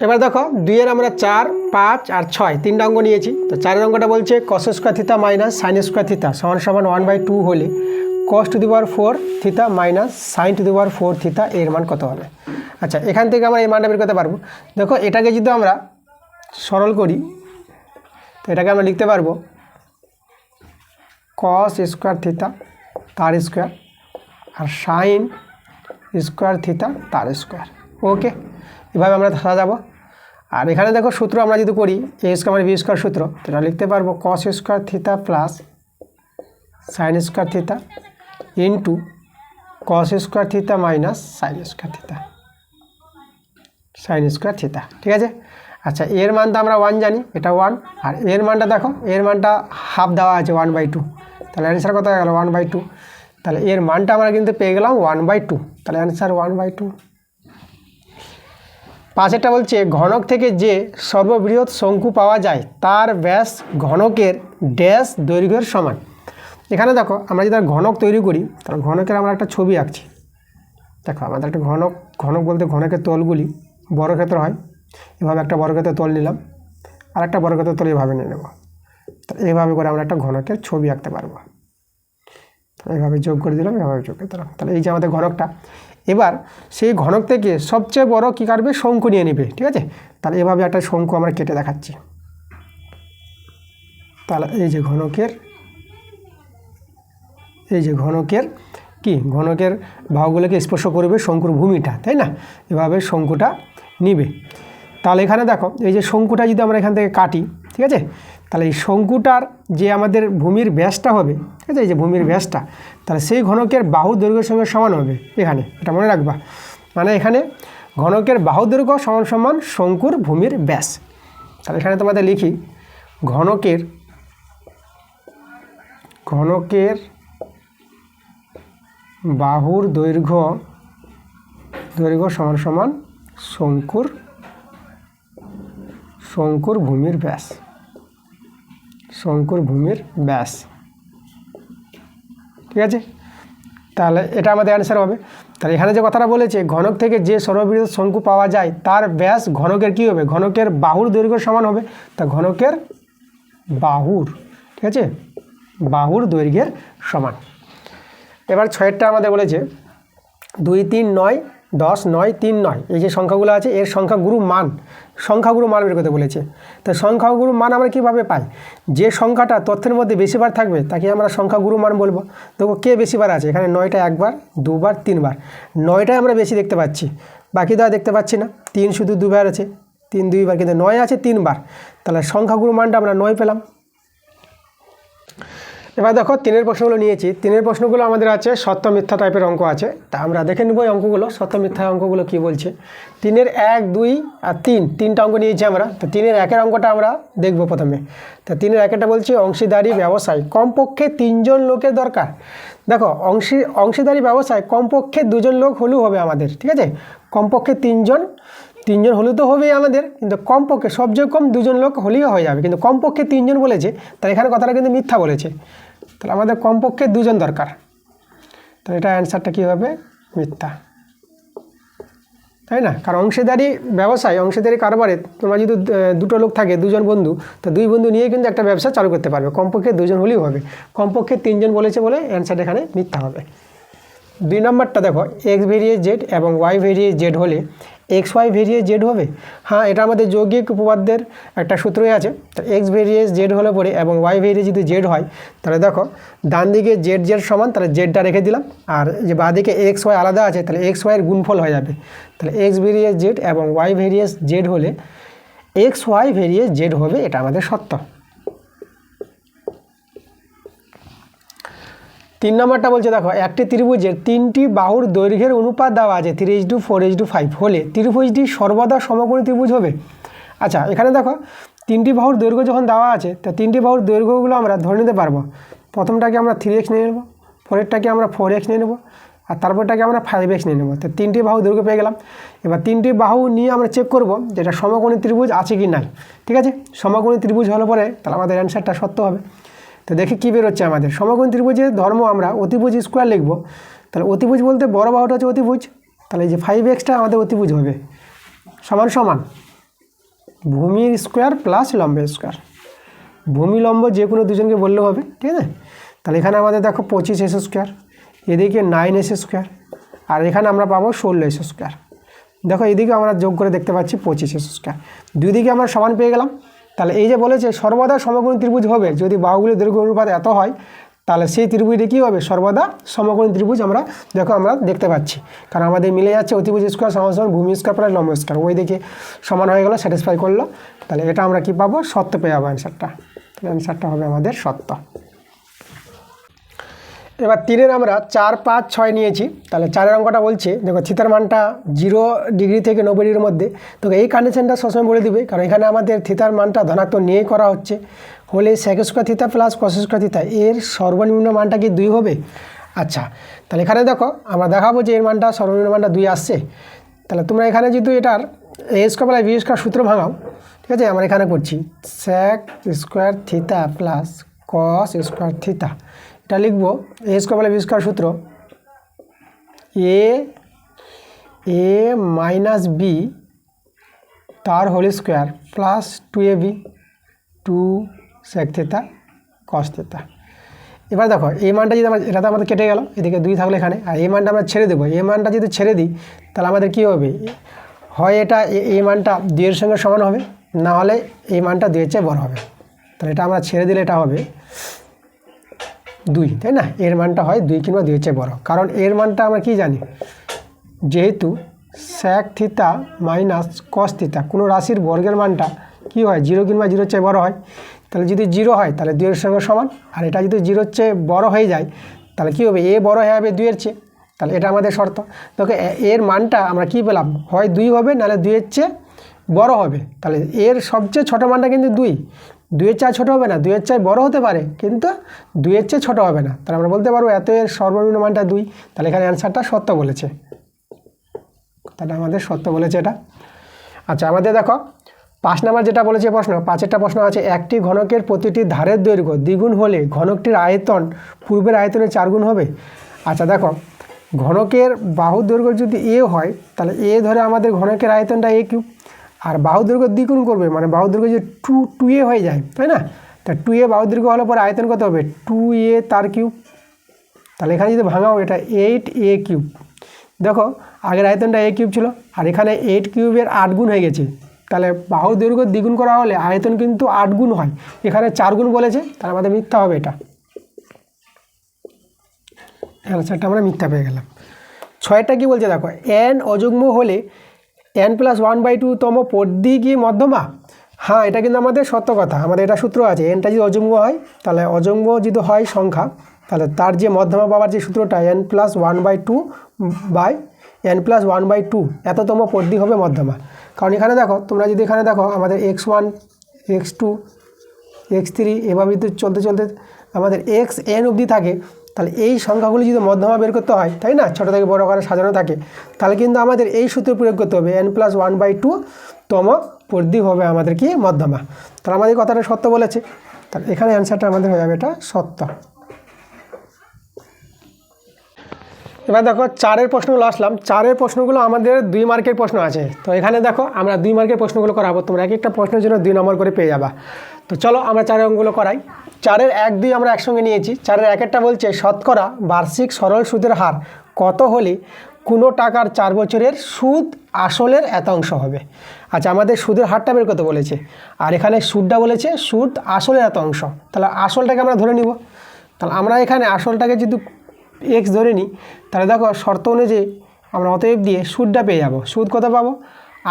S1: এবার দেখো 2-এর আমরা 4, 5 আর 6 তিনটা অঙ্ক নিয়েছি। তো 4-এর অঙ্কটা বলছে cos square theta minus sine square theta সমান সমান 1/2 হলে cos to the power 4 theta minus sine to the power 4 theta এর মান কত হবে। আচ্ছা, এখান থেকে আমরা এই মানটা বের করতে পারবো। দেখো এটাকে যদি আমরা সরল করি তো এটাকে আমরা লিখতে পারবো cos স্কোয়ার থিতা তার স্কোয়ার আর সাইন স্কোয়ার থিতা তার স্কোয়ার। ওকে, এভাবে আমরা সাজাবো। আর এখানে দেখো সূত্র আমরা যদি করি এ স্কোয়ার মানে বি স্কোয়ার সূত্র, এটা লিখতে পারবো cos square theta plus sign square থিতা into cos square theta minus sine square থিতা, সাইন স্কোয়ার থিতা, ঠিক আছে। আচ্ছা, এর মানটা আমরা 1 জানি, এটা 1। আর এর মানটা দেখো, এর মানটা হাফ দেওয়া আছে 1/2, তাহলে অ্যান্সার কত হয়ে গেল 1/2। তাহলে এর মানটা আমরা কিন্তু পেয়ে গেলাম 1/2, তাহলে অ্যান্সার 1/2। 5-এরটা বলছে ঘনক থেকে যে সর্ববৃহৎ শঙ্কু পাওয়া যায় তার ব্যাস ঘনকের ড্যাশ দৈর্ঘ্যের সমান। এখানে দেখো আমরা যদি ঘনক তৈরি করি তাহলে ঘনকের আমরা একটা ছবি আঁকছি। দেখো আমাদের একটা ঘনক বলতে ঘনকের তলগুলি বর্গক্ষেত্র হয়, এভাবে একটা বর্গক্ষেত্রের তল নিলাম, আর একটা বর্গক্ষেত্রের তল এভাবে নিয়ে নেব। তো এইভাবে করে আমরা একটা ঘনকের ছবি আঁকতে পারবো। এইভাবে যোগ করে দিলাম, এভাবে যোগ করে দিলাম, তাহলে এই যে আমাদের ঘনকটা। এবার সেই ঘনক থেকে সবচেয়ে বড় কী কাটবে, শঙ্কু নিয়ে নেবে, ঠিক আছে। তাহলে এভাবে একটা শঙ্কু আমরা কেটে দেখাচ্ছি। তাহলে এই যে ঘনকের কি, ঘনকের বাহুগুলোকে স্পর্শ করবে শঙ্কুর ভূমিটা, তাই না। এভাবে শঙ্কুটা নিবে। তাহলে এখানে দেখো এই যে শঙ্কুটা যদি আমরা এখান থেকে কাটি, ঠিক আছে, তাহলে এই শঙ্কুটার যে আমাদের ভূমির ব্যাসটা হবে, ঠিক আছে, এই যে ভূমির ব্যাসটা, তাহলে সেই ঘনকের বাহু দৈর্ঘ্যের সঙ্গে সমান হবে এখানে, এটা মনে রাখবা। মানে এখানে ঘনকের বাহু দৈর্ঘ্য সমান সমান শঙ্কুর ভূমির ব্যাস। তাহলে এখানে তোমাদের লিখি ঘনকের বাহুর দৈর্ঘ্য সমান সমান শঙ্কুর ভূমির ব্যাস, ঠিক আছে। তাহলে এটা আমাদের অ্যান্সার হবে। তাহলে এখানে যে কথাটা বলেছে ঘনক থেকে যে সর্ববৃহৎ শঙ্কু পাওয়া যায় তার ব্যাস ঘনকের কী হবে, ঘনকের বাহুর দৈর্ঘ্য সমান হবে। তা ঘনকের বাহুর, ঠিক আছে, বাহুর দৈর্ঘ্যের সমান। এবার 6-এরটা আমাদের বলেছে 2, 3, 9, 10, 9, 3, 9 এই যে সংখ্যাগুলো আছে এর সংখ্যাগুরু মান বের করতে বলেছে। তো সংখ্যাগুরু মান আমরা কীভাবে পাই, যে সংখ্যাটা তথ্যের মধ্যে বেশিবার থাকবে তাকে আমরা সংখ্যাগুরু মান বলবো। দেখো কে বেশিবার আছে, এখানে 9টা একবার, 2বার, 3বার। 9টাই আমরা বেশি দেখতে পাচ্ছি, বাকি তো আর দেখতে পাচ্ছি না। 3 শুধু 2বার আছে, 3 2বার, কিন্তু 9 আছে 3বার। তাহলে সংখ্যাগুরু মানটা আমরা 9 পেলাম। এবার দেখো 3-এর প্রশ্নগুলো নিয়েছি। 3-এর প্রশ্নগুলো আমাদের আছে সত্য মিথ্যা টাইপের অঙ্ক আছে, তা আমরা দেখে নেব এই অঙ্কগুলো, সত্য মিথ্যা অঙ্কগুলো কী বলছে। 3-এর 1, 2 আর 3 তিনটা অঙ্ক নিয়েছি আমরা। তো 3-এর 1-এর অঙ্কটা আমরা দেখব প্রথমে। তো 3-এর 1-এরটা বলছি অংশীদারি ব্যবসায় কমপক্ষে 3 জন লোকের দরকার। দেখো অংশীদারি ব্যবসায় কমপক্ষে 2 জন লোক হলেও হবে আমাদের, ঠিক আছে। কমপক্ষে 3 জন হলেও তো হবেই আমাদের, কিন্তু কমপক্ষে সবচেয়ে কম 2 জন লোক হলেই হয়ে যাবে, কিন্তু কমপক্ষে 3 জন বলেছে, তাই এখানে কথাটা কিন্তু মিথ্যা বলেছে। তাহলে আমাদের কমপক্ষে 2 জন দরকার, তাহলে এটা অ্যান্সারটা কী হবে, মিথ্যা, তাই না। কারণ অংশীদারি কারবারে তোমরা যদি 2টো লোক থাকে, 2 জন বন্ধু, তো 2 বন্ধু নিয়ে কিন্তু একটা ব্যবসা চালু করতে পারবে। কমপক্ষে 2 জন হলেই হবে, কমপক্ষে 3 জন বলেছে বলে অ্যান্সারটা এখানে মিথ্যা হবে। 2 নম্বরটা দেখো x ভেরিয়েস z এবং y ভেরিয়েস z হলে xy ভেরিয়েস z হবে। হ্যাঁ, এটা আমাদের যৌগিক উপপাদ্যের একটা সূত্রই আছে। তো x ভেরিয়েস z হলে পরে এবং y ভেরিয়েস যদি z হয়, তাহলে দেখো ডান দিকে z সমান, তাহলে জেডটা রেখে দিলাম, আর যে বাঁ দিকে xy আলাদা আছে, তাহলে xy এর গুণফল হয়ে যাবে। তাহলে x ভেরিয়েস z এবং y ভেরিয়েস z হলে xy ভেরিয়েস z হবে, এটা আমাদের সত্য। 3 নম্বরটা বলছে দেখো একটি ত্রিভুজের 3টি বাহুর দৈর্ঘ্যের অনুপাত দেওয়া আছে 3:4:5 হলে ত্রিভুজটি সর্বদা সমকোণী ত্রিভুজ হবে। আচ্ছা এখানে দেখো 3টি বাহুর দৈর্ঘ্য যখন দেওয়া আছে তা 3টি বাহুর দৈর্ঘ্যগুলো আমরা ধরে নিতে পারবো। প্রথমটাকে আমরা 3x নিয়ে নেব, পরেরটাকে আমরা 4x নিয়ে নেব, আর তারপরটাকে আমরা 5x নিয়ে নেব। তো 3টি বাহু দৈর্ঘ্য পেয়ে গেলাম। এবার 3টি বাহু নিয়ে আমরা চেক করব যেটা সমকোণী ত্রিভুজ আছে কি নাই। ঠিক আছে, সমকোণী ত্রিভুজ হলে পরে তাহলে আমাদের অ্যান্সারটা সত্য হবে। তো দেখি কী বেরোচ্ছে আমাদের। সমকোণী ত্রিভুজের ধর্ম আমরা অতিভুজ স্কোয়ার লিখব। তাহলে অতিভুজ বলতে বড় বাহুটা হচ্ছে অতিভুজ, তাহলে এই যে 5xটা আমাদের অতিভুজ হবে সমান সমান ভূমির স্কোয়ার প্লাস লম্বের স্কোয়ার। ভূমি লম্ব যে কোনো দুজনকে বললেও হবে। ঠিক আছে, তাহলে এখানে আমাদের দেখো 25s স্কোয়ার, এদিকে 9s স্কোয়ার, আর এখানে আমরা পাবো 16s স্কোয়ার। দেখো এদিকে আমরা যোগ করে দেখতে পাচ্ছি 25s স্কোয়ার। দুই দিকে আমরা সমান পেয়ে গেলাম। তাহলে এই যে বলেছে সর্বদা সমকোণী ত্রিভুজ হবে যদি বাহুগুলির দৈর্ঘ্য অনুপাত এত হয়, তাহলে সেই ত্রিভুজটি কী হবে সর্বদা সমকোণী ত্রিভুজ আমরা দেখতে পাচ্ছি, কারণ আমাদের মিলে যাচ্ছে অতিভুজ স্কোয়ার সমান সমান ভূমি স্কোয়ার প্লাস লম্ব স্কোয়ার। ওই দিকে সমান হয়ে গেলো, স্যাটিসফাই করলো। তাহলে এটা আমরা কি পাবো সত্য পেয়ে যাবো অ্যান্সারটা। তাহলে অ্যান্সারটা হবে আমাদের সত্য। এবার 3-এর আমরা 4, 5, 6 নিয়েছি। তাহলে 4-এর অঙ্কটা বলছে দেখো থিতার মানটা 0 ডিগ্রি থেকে 90 ডিগ্রির মধ্যে। তো এই কন্ডিশনটা সবসময় বলে দিবে, কারণ এখানে আমাদের থিতার মানটা ধনাত্মক নিয়েই করা হচ্ছে। হলে sec square theta plus cos square থিতা এর সর্বনিম্ন মানটা কি 2 হবে। আচ্ছা তাহলে এখানে দেখো আমরা দেখাবো যে এর মানটা সর্বনিম্ন মানটা 2 আসছে। তাহলে তোমরা এখানে যদি এটার a square plus b square সূত্র ভাঙাও, ঠিক আছে, আমরা এখানে করছি sec square theta plus cos square theta. এটা লিখব a square plus b square সূত্র a মাইনাস b তার whole square plus 2ab 2 sec theta cos theta. এবার দেখো এই মানটা যদি আমরা এটা তো আমাদের কেটে গেল, এদিকে 2 থাকলে এখানে, আর এই মানটা আমরা ছেড়ে দেবো। এই মানটা যদি ছেড়ে দিই তাহলে আমাদের কী হবে, হয় এটা এই মানটা 2 এর সঙ্গে সমান হবে, না হলে এই মানটা 2 এর চেয়ে বড় হবে। তাহলে এটা আমরা ছেড়ে দিলে এটা হবে 2, তাই না। এর মানটা হয় 2 কিংবা 2 এর চেয়ে বড়, কারণ এর মানটা আমরা কি জানি, যেহেতু sec থিতা মাইনাস cos থিতা কোনো রাশির বর্গের মানটা কি হয় 0 কিংবা 0 এর চেয়ে বড় হয়। তাহলে যদি 0 হয় তাহলে 2 এর সঙ্গে সমান, আর এটা যদি 0 এর চেয়ে বড় হয়ে যায় তাহলে কী হবে, এ বড় হয়ে যাবে 2 এর চেয়ে। তাহলে এটা আমাদের শর্ত। তোকে এর মানটা আমরা কি পেলাম, হয় 2 হবে নাহলে 2 এর চেয়ে বড় হবে। তাহলে এর সবচেয়ে ছোটো মানটা কিন্তু 2, 2 এর চেয়ে ছোটো হবে না, 2 এর চেয়ে বড় হতে পারে কিন্তু 2 এর চেয়ে ছোটো হবে না। তাহলে আমরা বলতে পারবো এত এর সর্বনিম্ন মানটা 2। তাহলে এখানে অ্যান্সারটা সত্য বলেছে, তাহলে আমাদের সত্য বলেছে এটা। আচ্ছা আমাদের দেখো 5 নম্বর যেটা বলেছে প্রশ্ন, 5-এরটা প্রশ্ন আছে একটি ঘনকের প্রতিটি ধারের দৈর্ঘ্য দ্বিগুণ হলে ঘনকটির আয়তন পূর্বের আয়তনের 4 গুণ হবে। আচ্ছা দেখো ঘনকের বাহুর দৈর্ঘ্য যদি এ হয় তাহলে এ ধরে আমাদের ঘনকের আয়তনটা a কিউব, আর বাহুর দৈর্ঘ্য দ্বিগুণ করবে মানে বাহুর দৈর্ঘ্য যদি 2a হয়ে যায়, তাই না। তা 2a বাহুর দৈর্ঘ্য হলে পরে আয়তন কত হবে 2a তার কিউব। তাহলে এখানে যদি ভাঙাও এটা 8a কিউব। দেখো আগের আয়তনটা a কিউব ছিল, আর এখানে 8 কিউবের 8 গুণ হয়ে গেছে। তাহলে বাহুর দৈর্ঘ্য দ্বিগুণ করা হলে আয়তন কিন্তু 8 গুণ হয়, এখানে 4 গুণ বলেছে, তাহলে আমাদের মিথ্যা হবে এটা। অ্যান্সারটা আমরা মিথ্যা পেয়ে গেলাম। 6টা কি বলছে দেখো n অযুগ্ম হলে n+1/2 তম পদ্মী কি মধ্যমা। হ্যাঁ এটা কিন্তু আমাদের সত্য কথা, আমাদের এটা সূত্র আছে। nটা যদি অযুগ্ম হয় তাহলে অযুগ্ম যদি হয় সংখ্যা তাহলে তার যে মধ্যমা পাওয়ার যে সূত্রটা n+1/2 এততম পদ্মী হবে মধ্যমা। কারণ এখানে দেখো তোমরা যদি এখানে দেখো আমাদের x1 x2 x3 এভাবে যদি চলতে চলতে আমাদের xn অবধি থাকে, তাহলে এই সংখ্যাগুলি যদি মধ্যমা বের করতে হয়, তাই না, ছোটো থেকে বড় করে সাজানো থাকে, তাহলে কিন্তু আমাদের এই সূত্র প্রয়োগ করতে হবে n+1/2 তম পদ্মী হবে আমাদের কি মধ্যমা। তাহলে আমাদের কথাটা সত্য বলেছে, তাহলে এখানে অ্যান্সারটা আমাদের হয়ে যাবে এটা সত্য। এবার দেখো 4-এর প্রশ্নগুলো আসলাম। 4-এর প্রশ্নগুলো আমাদের 2 মার্কের প্রশ্ন আছে। তো এখানে দেখো আমরা 2 মার্কের প্রশ্নগুলো করাবো, তোমরা এক একটা প্রশ্নের জন্য 2 নম্বর করে পেয়ে যাবা। তো চলো আমরা 4-এর অঙ্কগুলো করাই। 4-এর 1, 2 আমরা একসঙ্গে নিয়েছি। 4-এর 1-এরটা বলছে শতকরা বার্ষিক সরল সুদের হার কত হলে কোনো টাকার 4 বছরের সুদ আসলের এত অংশ হবে। আচ্ছা আমাদের সুদের হারটা বের করতে বলেছে, আর এখানে সুদটা বলেছে সুদ আসলের এত অংশ। তাহলে আসলটাকে আমরা ধরে নিব। তাহলে আমরা এখানে আসলটাকে যদি x ধরে নিই তাহলে দেখো শর্ত অনুযায়ী আমরা অতএব দিয়ে সুদটা পেয়ে যাব। সুদ কত পাবো,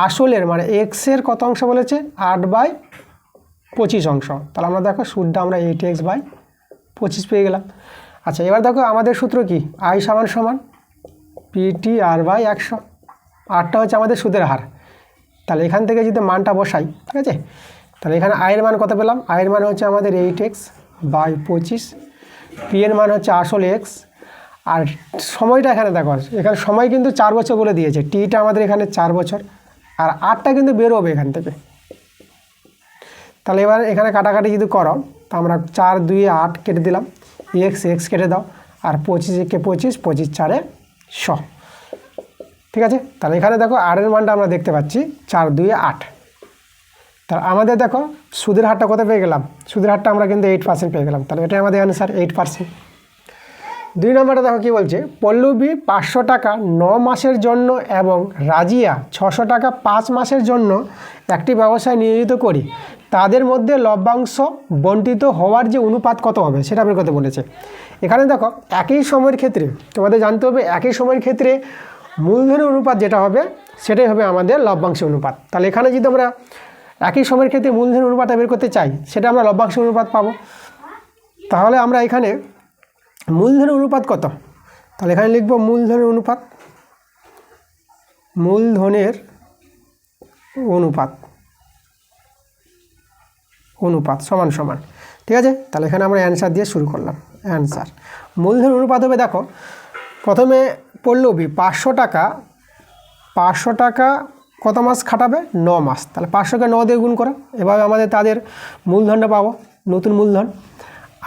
S1: আসলের মানে x-এর কত অংশ বলেছে 8/25 অংশ। তাহলে আমরা দেখো সুদটা আমরা 8x/25 পেয়ে গেলাম। আচ্ছা, এবার দেখো আমাদের সূত্র কি, আই সমান সমান PTR/100। আরটা হচ্ছে আমাদের সুদের হার। তাহলে এখান থেকে যদি মানটা বসাই, ঠিক আছে, তাহলে এখানে আয়ের মান কত পেলাম, আয়ের মান হচ্ছে আমাদের 8x/25, পি এর মান হচ্ছে আসল এক্স, আর সময়টা এখানে দেখো, এখানে সময় কিন্তু 4 বছর বলে দিয়েছে, টিটা আমাদের এখানে 4 বছর, আর আরটা কিন্তু বেরোবে এখান থেকে। তাহলে এবার এখানে কাটাকাটি যদি করো, তা আমরা 4 2 8 কেটে দিলাম, এক্স কেটে দাও, আর 25 একে 25, 25 4 100। ঠিক আছে, তাহলে এখানে দেখো আর এর মানটা আমরা দেখতে পাচ্ছি 4 2 8। তাহলে আমাদের দেখো সুদের হারটা কত পেয়ে গেলাম, সুদের হারটা আমরা কিন্তু 8% পেয়ে গেলাম। তাহলে এটাই আমাদের অ্যান্সার, 8%। 2 নম্বরটা দেখো কি বলছে, পল্লবী 500 টাকা 9 মাসের জন্য এবং রাজিয়া 600 টাকা 5 মাসের জন্য একটি ব্যবসায় নিয়োজিত করি, তাদের মধ্যে লভ্যাংশ বণ্টিত হওয়ার যে অনুপাত কত হবে সেটা বের করতে বলেছে। এখানে দেখো একই সময়ের ক্ষেত্রে তোমাদের জানতে হবে, একই সময়ের ক্ষেত্রে মূলধনের অনুপাত যেটা হবে সেটাই হবে আমাদের লভ্যাংশ অনুপাত। তাহলে এখানে যদি আমরা একই সময়ের ক্ষেত্রে মূলধনের অনুপাতটা বের করতে চাই, সেটা আমরা লভ্যাংশ অনুপাত পাবো। তাহলে আমরা এখানে মূলধনের অনুপাত কত, তাহলে এখানে লিখব মূলধনের অনুপাত, মূলধনের অনুপাত সমান সমান। ঠিক আছে, তাহলে এখানে আমরা অ্যান্সার দিয়ে শুরু করলাম। অ্যান্সার মূলধন অনুপাত হবে, দেখো প্রথমে পল্লবী 500 টাকা কত মাস খাটাবে, 9 মাস। তাহলে 500কে 9 দিয়ে গুণ করো, এভাবে আমাদের তাদের মূলধনটা পাবো, নতুন মূলধন।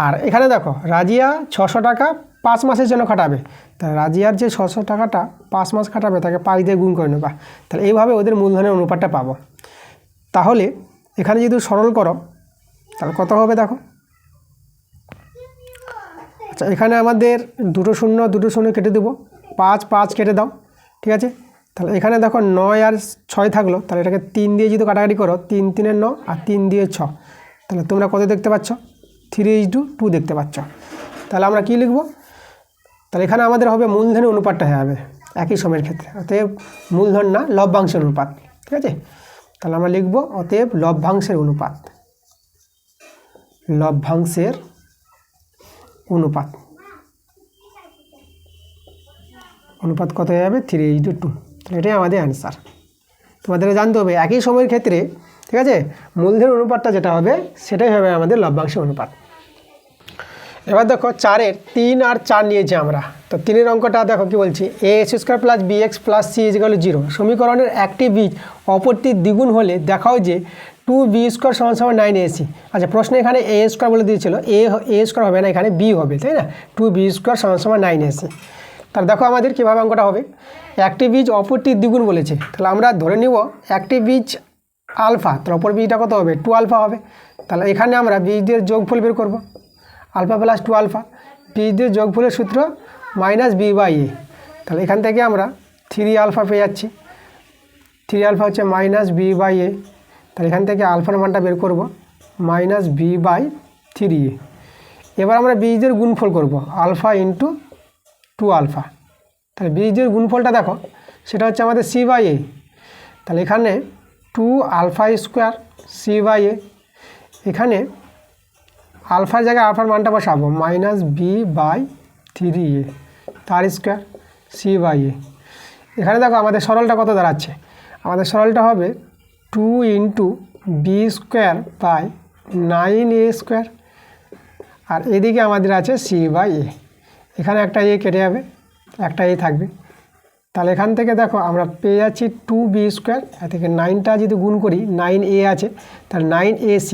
S1: আর এখানে দেখো রাজিয়া 600 টাকা 5 মাসের জন্য খাটাবে, তাহলে রাজিয়ার যে 600 টাকাটা 5 মাস খাটাবে তাকে 5 দিয়ে গুণ করে নেবা। তাহলে এইভাবে ওদের মূলধনের অনুপাতটা পাবো। তাহলে এখানে যদি সরল করো তাহলে কত হবে দেখো, আচ্ছা এখানে আমাদের 2 শূন্য কেটে দেবো, 5 5 কেটে দাও। ঠিক আছে, তাহলে এখানে দেখো 9 আর 6 থাকলো, তাহলে এটাকে 3 দিয়ে যদি কাটাকাটি করো, 3 3 9 আর 3 দিয়ে 6, তাহলে তোমরা কত দেখতে পাচ্ছ, 3:2 দেখতে পাচ্ছ। তাহলে আমরা কি লিখব, তাহলে এখানে আমাদের হবে মূলধনের অনুপাতটা হবে একই সময়ের ক্ষেত্রে, অতএব মূলধন না লভ্যাংশের অনুপাত। ঠিক আছে, তাহলে আমরা লিখব অতএব লভ্যাংশের অনুপাত, লভ্যাংশের অনুপাত কত হয়ে যাবে, 3:2। তাহলে এটাই আমাদের অ্যান্সার। তোমাদের জানতে হবে একই সময়ের ক্ষেত্রে, ঠিক আছে, মূলধনের অনুপাতটা যেটা হবে সেটাই হবে আমাদের লভ্যাংশের অনুপাত। এবার দেখো 4-এর 3 আর 4 নিয়েছি আমরা, তো 3-এর অঙ্কটা দেখো কি বলছি, a² + bx + c = 0 সমীকরণের একটি বীজ অপরটির দ্বিগুণ হলে দেখাও যে 2b² = 9ac। আচ্ছা প্রশ্ন এখানে a² বলে দিয়েছিল, a² হবে না, এখানে b হবে, তাই না, 2b² = 9ac। তাহলে দেখো আমাদের কীভাবে অঙ্কটা হবে, একটি বীজ অপরটির দ্বিগুণ বলেছে, তাহলে আমরা ধরে নিব একটি বীজ আলফা, তাহলে অপর বীজটা কত হবে, 2 আলফা হবে। তাহলে এখানে আমরা বীজদের যোগফল বের করব, আলফা + 2 আলফা, বীজদের যোগফলের সূত্র -b/a। তাহলে এখান থেকে আমরা 3 আলফা পেয়ে যাচ্ছি, 3 আলফা হচ্ছে -b/a। তাহলে এখান থেকে আলফার মানটা বের করব -b/3a। এবার আমরা বীজদের গুণফল করব, আলফা × 2 আলফা। তাহলে বীজদের গুণফলটা দেখো সেটা হচ্ছে আমাদের c/a। তাহলে এখানে 2 আলফা² c/a, এখানে আলফার জায়গায় আলফার মানটা বসাবো -b/3a তার স্কোয়ার c/a। এখানে দেখো আমাদের সরলটা কত দাঁড়াচ্ছে, আমাদের সরলটা হবে 2 × b² / 9a², আর এদিকে আমাদের আছে c/a। এখানে একটা a কেটে যাবে, একটা a থাকবে। তাহলে এখান থেকে দেখো আমরা পেয়ে যাচ্ছি 2b², এর থেকে 9টা যদি গুণ করি 9a আছে, তাহলে 9ac।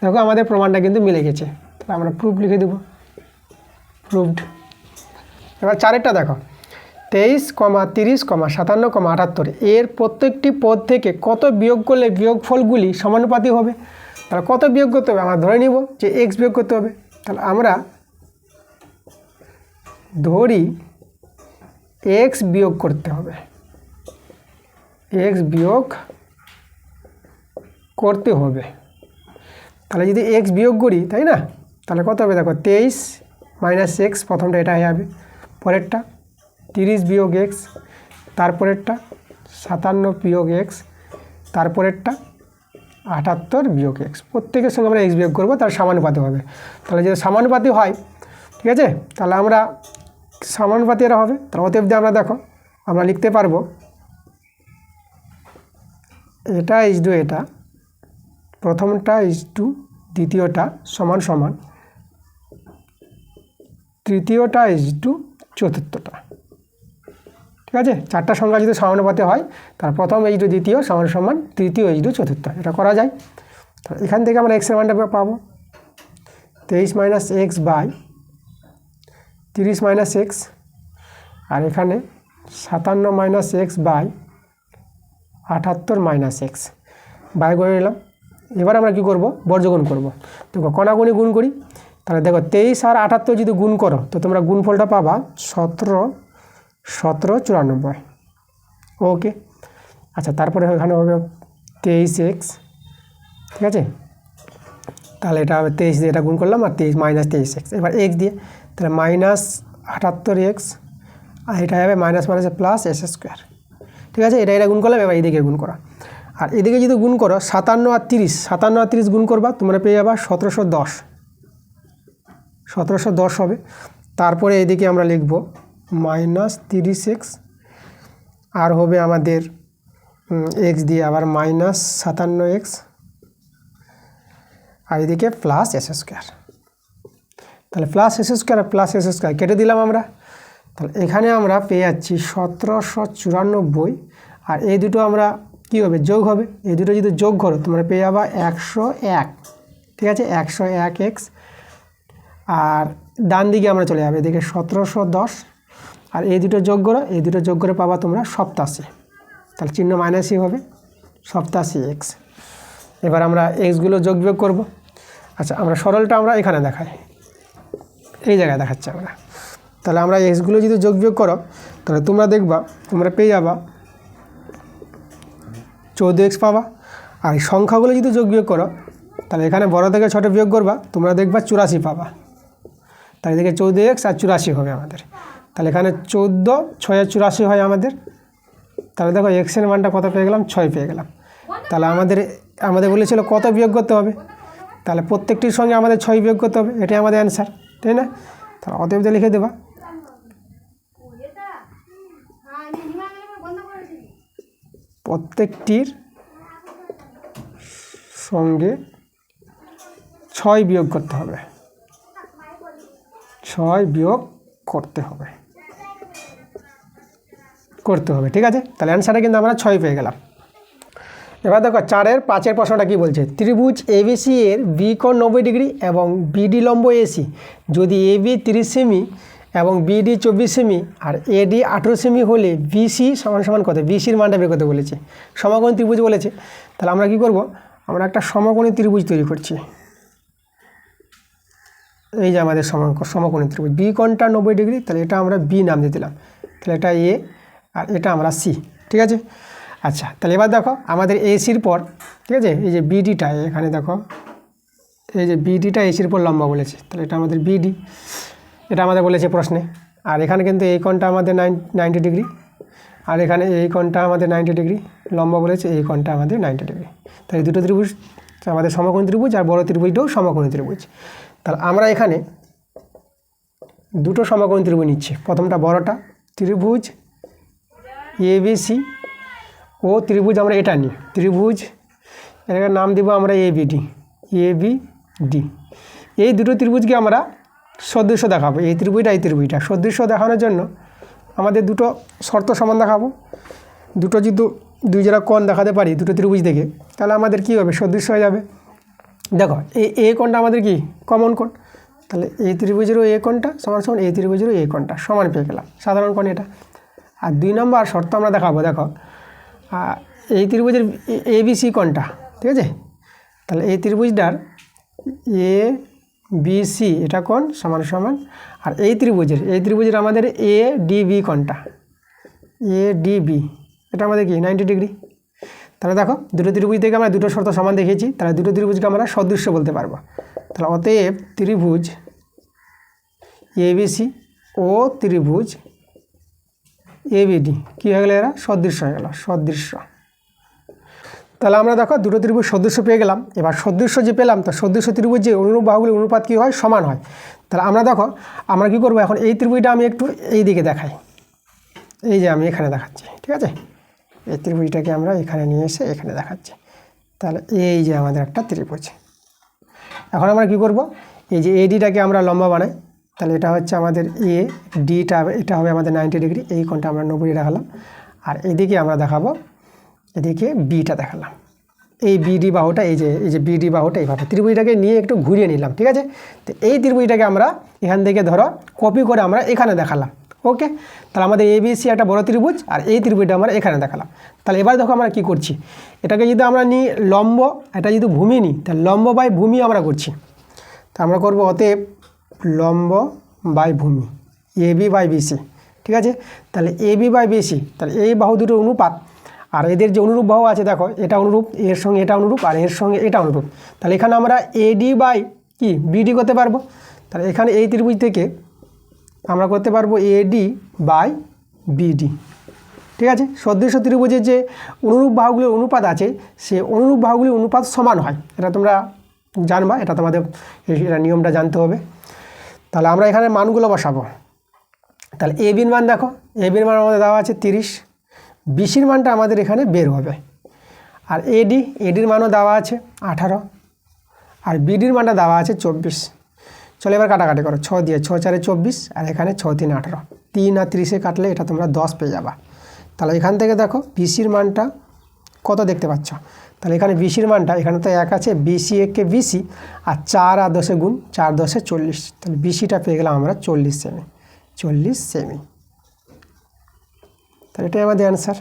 S1: দেখো আমাদের প্রমাণটা কিন্তু মিলে গেছে, তাহলে আমরা প্রুফ লিখে দেব, প্রুফড। এবার 4-এরটা দেখো, 23, 30, 57, 78 এর প্রত্যেকটি পদ থেকে কত বিয়োগ করলে বিয়োগফলগুলি সমানুপাতিক হবে। তাহলে কত বিয়োগ করতে হবে, আমরা ধরে নিব যে x বিয়োগ করতে হবে। তাহলে আমরা ধরি x বিয়োগ করতে হবে, x বিয়োগ করতে হবে। তাহলে যদি x বিয়োগ করি, তাই না, তাহলে কত হবে দেখো, 23 - x, প্রথমটা এটা হয়ে যাবে, পরেরটা 30 বিয়োগ x, তারপরেরটা 57 বিয়োগ x, তারপরেরটা 78 বিয়োগ এক্স, প্রত্যেকের সঙ্গে আমরা এক্স বিয়োগ করবো, তার সমানুপাতি হবে। তাহলে যদি সমানুপাতি হয়, ঠিক আছে, তাহলে আমরা সমানুপাতি এরা হবে। তাহলে অতএব দিয়ে আমরা দেখো আমরা লিখতে পারবো এটা ইজটু এটা, প্রথমটা ইজটু দ্বিতীয়টা সমান সমান তৃতীয়টা ইজটু চতুর্থটা। ঠিক আছে, চারটা সংখ্যা যদি সমানুপাতে হয় তার প্রথম ইজটু দ্বিতীয় সমান সমান তৃতীয় ইজটু চতুর্থ, এটা করা যায়। তো এখান থেকে আমরা এক্সের মানটা পাবো 23 minus X by 30 minus X, আর এখানে 57 minus X by 78 minus X by করে নিলাম। এবার আমরা কী করবো, বর্জগুণ করব। দেখো কণাগুণি গুণ করি, তাহলে দেখো 23 আর 78 যদি গুণ করো তো তোমরা গুণফলটা পাবা 17 94। ওকে, আচ্ছা, তারপরে এখানে হবে 23x, ঠিক আছে, তাহলে এটা হবে 23 দিয়ে এটা গুণ করলাম, আর 23 মাইনাস 23x, এবার x দিয়ে, তাহলে মাইনাস 78x, আর এটা হবে মাইনাস মাইনাসে প্লাস এস স্কোয়ার। ঠিক আছে, এটা গুণ করলাম, এবার এদিকে গুণ করা, আর এদিকে যদি গুণ করো 57 আর 30 গুণ করবা, তোমরা পেয়ে যাবা 1710 হবে। তারপরে এদিকে আমরা লিখব মাইনাস 30x, আর হবে আমাদের এক্স দিয়ে আবার মাইনাস 57x, আর এদিকে প্লাস এস স্কোয়ার। তাহলে প্লাস এস স্কোয়ার আর প্লাস এস স্কোয়ার কেটে দিলাম আমরা, তাহলে এখানে আমরা পেয়ে যাচ্ছি 1794, আর এই দুটো আমরা কী হবে, যোগ হবে, এই দুটো যদি যোগ করো তোমরা পেয়ে যাবা 101। ঠিক আছে, 101x, আর ডান দিকে আমরা চলে যাবে এদিকে 1710, আর এই দুটো যোগ করো, এই দুটো যোগ করে পাবা তোমরা 87, তাহলে চিহ্ন মাইনাসই হবে 87x। এবার আমরা এক্সগুলো যোগ বিয়োগ করবো। আচ্ছা, আমরা সরলটা আমরা এখানে দেখাই, এই জায়গায় দেখাচ্ছি আমরা। তাহলে আমরা এক্সগুলো যদি যোগ বিয়োগ করো তাহলে তোমরা দেখবা তোমরা পেয়ে যাবা 14x পাবা, আর এই সংখ্যাগুলো যদি যোগ বিয়োগ করো তাহলে এখানে বড় থেকে ছোটো বিয়োগ করবা, তোমরা দেখবা 84 পাবা। তাহলে এদিকে 14x আর 84 হবে আমাদের, তাহলে এখানে 14 6 আর 84 হয় আমাদের। তাহলে দেখো এক্সের মানটা কত পেয়ে গেলাম, 6 পেয়ে গেলাম। তাহলে আমাদের বলেছিল কত বিয়োগ করতে হবে, তাহলে প্রত্যেকটির সঙ্গে আমাদের 6 বিয়োগ করতে হবে, এটাই আমাদের অ্যান্সার, তাই না? তাহলে অতএব লিখে দেবা প্রত্যেকটির সঙ্গে 6 বিয়োগ করতে হবে, 6 বিয়োগ করতে হবে। ঠিক আছে, তাহলে অ্যান্সারটা কিন্তু আমরা 6 পেয়ে গেলাম। এবার দেখো 4-এর 5-এর প্রশ্নটা কী বলছে, ত্রিভুজ এবিসি এর বি কোণ 90 ডিগ্রি এবং বিডি লম্ব এসি যদি এবি 30 সেমি এবং বিডি 24 সেমি আর এডি 18 সেমি হলে বিসি সমান সমান কত, বিসির মানটা বের করতে বলেছে, সমকোণী ত্রিভুজ বলেছে। তাহলে আমরা কি করব, আমরা একটা সমকোণী ত্রিভুজ তৈরি করছি। এই যে আমাদের সমকোণী ত্রিভুজ, বি কোণটা 90 ডিগ্রি, তাহলে এটা আমরা বি নাম দিয়ে দিলাম, তাহলে এটা এ আর এটা আমরা সি। ঠিক আছে, আচ্ছা, তাহলে এবার দেখো আমাদের এসির পর, ঠিক আছে, এই যে বিডিটা এখানে দেখো, এই যে বিডিটা এসির পর লম্বা বলেছে, তাহলে এটা আমাদের বিডি, এটা আমাদের বলেছে প্রশ্নে। আর এখানে কিন্তু এই কোণটা আমাদের 90 ডিগ্রি, আর এখানে এই কোণটা আমাদের 90 ডিগ্রি, লম্বা বলেছে এই কোণটা আমাদের 90 ডিগ্রি। তাহলে দুটো ত্রিভুজ আমাদের সমকোণী ত্রিভুজ, আর বড় ত্রিভুজটাও সমকোণী ত্রিভুজ। তাহলে আমরা এখানে দুটো সমকোণী ত্রিভুজ নিচ্ছি। প্রথমটা বড়টা ত্রিভুজ এবিসি ও ত্রিভুজ আমরা এটা নিই, ত্রিভুজ এটার নাম দেবো আমরা এবিডি। এই দুটো ত্রিভুজকে আমরা সদৃশ্য দেখাবো, এই ত্রিভুজটা সদৃশ্য দেখানোর জন্য আমাদের দুটো শর্ত সমান দেখাবো। দুটো যদি দুই জোড়া কোণ দেখাতে পারি দুটো ত্রিভুজ দেখে, তাহলে আমাদের কী হবে, সদৃশ্য হয়ে যাবে। দেখো এই কোণটা আমাদের কি কমন কোণ, তাহলে এই ত্রিভুজেরও এই কোণটা সমান সমান এই ত্রিভুজেরও এই কোণটা সমান পেয়ে গেলাম, সাধারণ কোণ এটা। আর 2 নম্বর শর্ত আমরা দেখাবো, দেখো এই ত্রিভুজের এবিসি কোণটা, ঠিক আছে, তাহলে এই ত্রিভুজটার এ বিসি এটা কোণ সমান সমান, আর এই ত্রিভুজের আমাদের এ ডিবি কোণটা, এ ডিবি এটা আমাদের কি 90 ডিগ্রি। তাহলে দেখো দুটো ত্রিভুজ থেকে আমরা দুটো শর্ত সমান দেখিয়েছি, তাহলে দুটো ত্রিভুজকে আমরা সদৃশ্য বলতে পারবো। তাহলে অতএব ত্রিভুজ এবিসি ও ত্রিভুজ এবিডি কী হয়ে গেল, এরা সদৃশ্য হয়ে গেল, সদৃশ্য। তাহলে আমরা দেখো দুটো ত্রিভুজ সদৃশ্য পেয়ে গেলাম। এবার সদৃশ্য যে পেলাম, তো সদৃশ্য ত্রিভুজ যে অনুরূপ বাহুগুলির অনুপাত কী হয়, সমান হয়। তাহলে আমরা দেখো আমরা কী করবো, এখন এই ত্রিভুজটা আমি একটু এই দিকে দেখাই, এই যে আমি এখানে দেখাচ্ছি, ঠিক আছে। এই ত্রিভুজটাকে আমরা এখানে নিয়ে এসে এখানে দেখাচ্ছি। তাহলে এই যে আমাদের একটা ত্রিভুজ। এখন আমরা কী করব, এই যে এডিটাকে আমরা লম্বা বানাই। তাহলে এটা হচ্ছে আমাদের এ, ডিটা এটা হবে আমাদের 90 ডিগ্রি, এই কোণটা আমরা 90 দেখালাম। আর এদিকে আমরা দেখাবো, এদিকে বিটা দেখালাম, এই বিডি বাহুটা, এই যে বিডি বাহুটা এইভাবে ত্রিভুজটাকে নিয়ে একটু ঘুরিয়ে নিলাম, ঠিক আছে। তো এই ত্রিভুজটাকে আমরা এখান থেকে ধরো কপি করে আমরা এখানে দেখালাম, ওকে। তাহলে আমাদের এবিসি একটা বড় ত্রিভুজ, আর এই ত্রিভুজটা আমরা এখানে দেখালাম। তাহলে এবার দেখো আমরা কি করছি, এটাকে যদি আমরা নিই লম্ব, এটা যদি ভূমি নিই, তাহলে লম্ব বাই ভূমি আমরা করছি। তা আমরা করবো অতএব লম্ব বাই ভূমি, এবি বাই বিসি, ঠিক আছে। তাহলে এবি বাই বিসি, তাহলে এই বাহু দুটোর অনুপাত, আর এদের যে অনুরূপ বাহু আছে দেখো, এটা অনুরূপ, এর সঙ্গে এটা অনুরূপ, আর এর সঙ্গে এটা অনুরূপ। তাহলে এখানে আমরা এডি বাই কি বিডি করতে পারবো। তাহলে এখানে এই ত্রিভুজ থেকে আমরা করতে পারবো এডি বাই বিডি, ঠিক আছে। সদৃশ্য ত্রিভুজের যে অনুরূপ বাহুগুলির অনুপাত আছে, সে অনুরূপ বাহুগুলির অনুপাত সমান হয়, এটা তোমরা জানবা, এটা তোমাদের এটা নিয়মটা জানতে হবে। তাহলে আমরা এখানে মানগুলো বসাবো। তাহলে এ বির মান দেখো, এ বির মান আমাদের দেওয়া আছে 30, বিসির মানটা আমাদের এখানে বের হবে। আর এডির মানও দেওয়া আছে 18, আর বিডির মানটা দেওয়া আছে 24। চলো এবার কাটাকাটি করো, 6 দিয়ে 6 4 24, আর এখানে 6 3 18, 3 আর 30 কাটলে এটা তোমরা 10 পেয়ে যাবা। তাহলে এখান থেকে দেখো বিসির মানটা কত দেখতে পাচ্ছ। তাহলে এখানে বিসির মানটা, এখানে তো 1 আছে, বিসি একে বিসি, আর 4 আর 10 গুণ, 4 10 40। তাহলে বিসিটা পেয়ে গেলাম আমরা 40 সেমি, 40 সেমি। তাহলে এটাই আমাদের অ্যান্সার।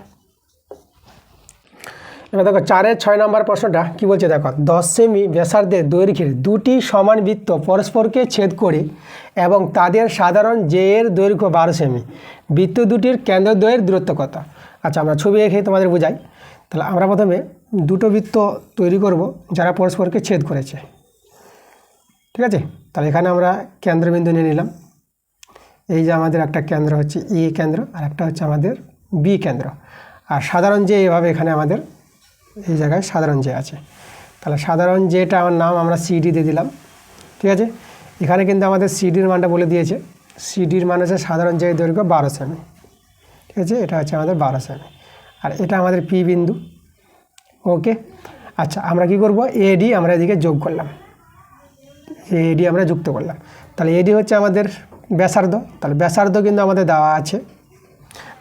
S1: এবার দেখো 4-এর 6 নম্বর প্রশ্নটা কী বলছে দেখো, 10 সেমি ব্যাসার্ধের দৈর্ঘ্যের দুটি সমান বৃত্ত পরস্পরকে ছেদ করে এবং তাদের সাধারণ জে এর দৈর্ঘ্য 12 সেমি, বৃত্ত দুটির কেন্দ্রদ্বয়ের দূরত্ব কত। আচ্ছা, আমরা ছবি এঁকে তোমাদের বোঝাই। তাহলে আমরা প্রথমে দুটো বৃত্ত তৈরি করব যারা পরস্পরকে ছেদ করেছে, ঠিক আছে। তাহলে এখানে আমরা কেন্দ্রবিন্দু নিয়ে নিলাম। এই যে আমাদের একটা কেন্দ্র হচ্ছে এ কেন্দ্র, আর একটা হচ্ছে আমাদের বি কেন্দ্র, আর সাধারণ যে এভাবে এখানে আমাদের এই জায়গায় সাধারণ যে আছে। তাহলে সাধারণ যেটা আমার নাম আমরা সিডি দিয়ে দিলাম, ঠিক আছে। এখানে কিন্তু আমাদের সিডির মানটা বলে দিয়েছে, সিডির মান হচ্ছে সাধারণ যে দৈর্ঘ্য 12 সেমি, ঠিক আছে। এটা হচ্ছে আমাদের 12 সেমি, আর এটা আমাদের পি বিন্দু, ওকে। আচ্ছা, আমরা কি করব, এডি আমরা এদিকে যোগ করলাম, এডি আমরা যুক্ত করলাম। তাহলে এডি হচ্ছে আমাদের ব্যাসার্ধ, তাহলে ব্যাসার্ধ কিন্তু আমাদের দেওয়া আছে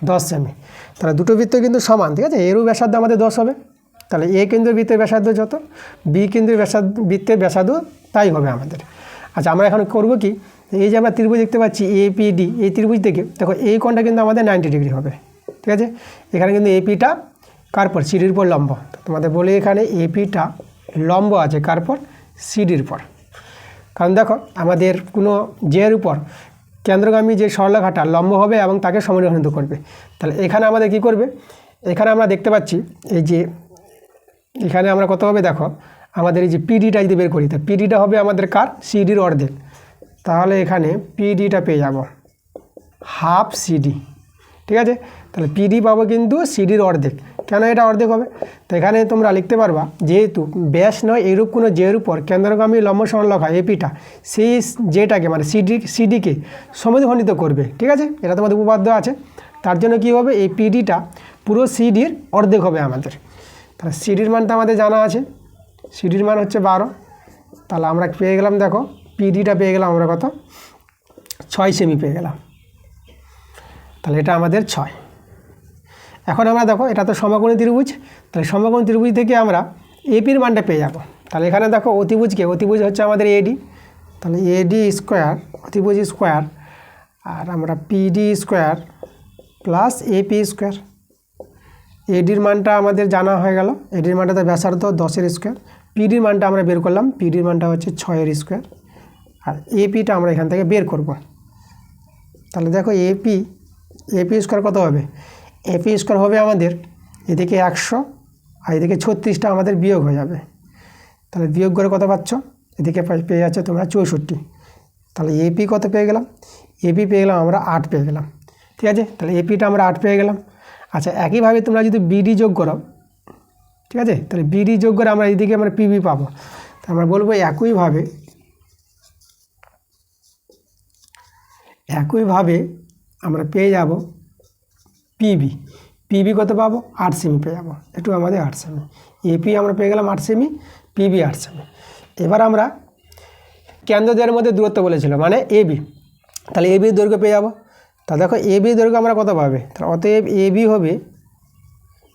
S1: 10 সেমি। তাহলে দুটো বৃত্ত কিন্তু সমান, ঠিক আছে। এরও ব্যাসার্ধ আমাদের 10 হবে। তাহলে এ কেন্দ্রের বৃত্তের ব্যাসার্ধ যত, বি কেন্দ্রের বৃত্তের ব্যাসার্ধ তাই হবে আমাদের। আচ্ছা, আমরা এখন করব কি, এই যে আমরা ত্রিভুজ দেখতে পাচ্ছি এপিডি, এই ত্রিভুজ থেকে দেখো এই কোণটা কিন্তু আমাদের 90 ডিগ্রি হবে, ঠিক আছে। এখানে কিন্তু এপিটা কার পর, সিডির পর লম্ব। তোমাদের বলে এখানে এপিটা লম্ব আছে কার পর, সিডির পর। কারণ দেখো আমাদের কোনো জের উপর কেন্দ্রগামী যে সরলরেখাটা লম্ব হবে এবং তাকে সমদ্বিখণ্ডিত করবে। তাহলে এখানে আমাদের কি করবে, এখানে আমরা দেখতে পাচ্ছি এই যে এখানে আমরা কত হবে দেখো, আমাদের এই যে পিডিটা যদি বের করি, তা পিডিটা হবে আমাদের কার, সিডির অর্ধেক। তাহলে এখানে পিডিটা পেয়ে যাব হাফ সিডি, ঠিক আছে। তাহলে পিডি পাবো কিন্তু সিডির অর্ধেক। কেন এটা অর্ধেক হবে, তো এখানে তোমরা লিখতে পারবা যেহেতু ব্যাস নয় এরূপ কোনো জের উপর কেন্দ্রগামী লম্ব সরলরেখা এপিটা সেই জেটাকে মানে সিডিকে সমদ্বিখণ্ডিত করবে, ঠিক আছে। এটা তোমাদের উপপাদ্য আছে। তার জন্য কি হবে, এই পিডিটা পুরো সিডির অর্ধেক হবে আমাদের। তাহলে সিডির মানটা আমাদের জানা আছে, সিডির মান হচ্ছে 12। তাহলে আমরা পেয়ে গেলাম দেখো, পিডিটা পেয়ে গেলাম আমরা কত, 6 সেমি পেয়ে গেলাম। তাহলে এটা আমাদের 6। এখন আমরা দেখো এটা তো সমকোণী ত্রিভুজ, তাহলে সমকোণী ত্রিভুজ থেকে আমরা এপির মানটা পেয়ে যাব। তাহলে এখানে দেখো অতিভুজ হচ্ছে আমাদের এডি, তাহলে এডি স্কোয়ার অতিভুজ স্কোয়ার, আর আমরা PD square plus AP square. এডির মানটা আমাদের জানা হয়ে গেল, এডির মানটা তো ব্যাসার্ধ 10-এর স্কোয়ার, পিডির মানটা আমরা বের করলাম, পিডির মানটা হচ্ছে 6-এর স্কোয়ার, আর এপিটা আমরা এখান থেকে বের করব। তাহলে দেখো এপি স্কোয়ার কত হবে, এপি স্কোয়ার হবে আমাদের এদিকে 100 আর এদিকে 36টা আমাদের বিয়োগ হয়ে যাবে। তাহলে বিয়োগ করে কত পাচ্ছ, এদিকে পেয়ে যাচ্ছে তোমরা 64। তাহলে এপি কত পেয়ে গেলাম, এপি পেয়ে গেলাম আমরা 8 পেয়ে গেলাম, ঠিক আছে। তাহলে এপিটা আমরা 8 পেয়ে গেলাম। আচ্ছা, একইভাবে তোমরা যদি বিডি যোগ করো, ঠিক আছে। তাহলে বিডি যোগ করে আমরা এইদিকে আমরা পিবি পাবো। তা আমরা বলবো একইভাবে আমরা পেয়ে যাব পিবি। পিবি কত পাবো? 8 সেমি পেয়ে যাবো, একটু আমাদের 8 সেমি। এপি আমরা পেয়ে গেলাম 8 সেমি, পিবি 8 সেমি। এবার আমরা কেন্দ্রদের মধ্যে দূরত্ব বলেছিল মানে এবি, তাহলে এবির দৈর্ঘ্য পেয়ে যাবো। তা দেখো এবি দৈর্ঘ্য আমরা কত পাবে, তাহলে অতএব এবি হবে,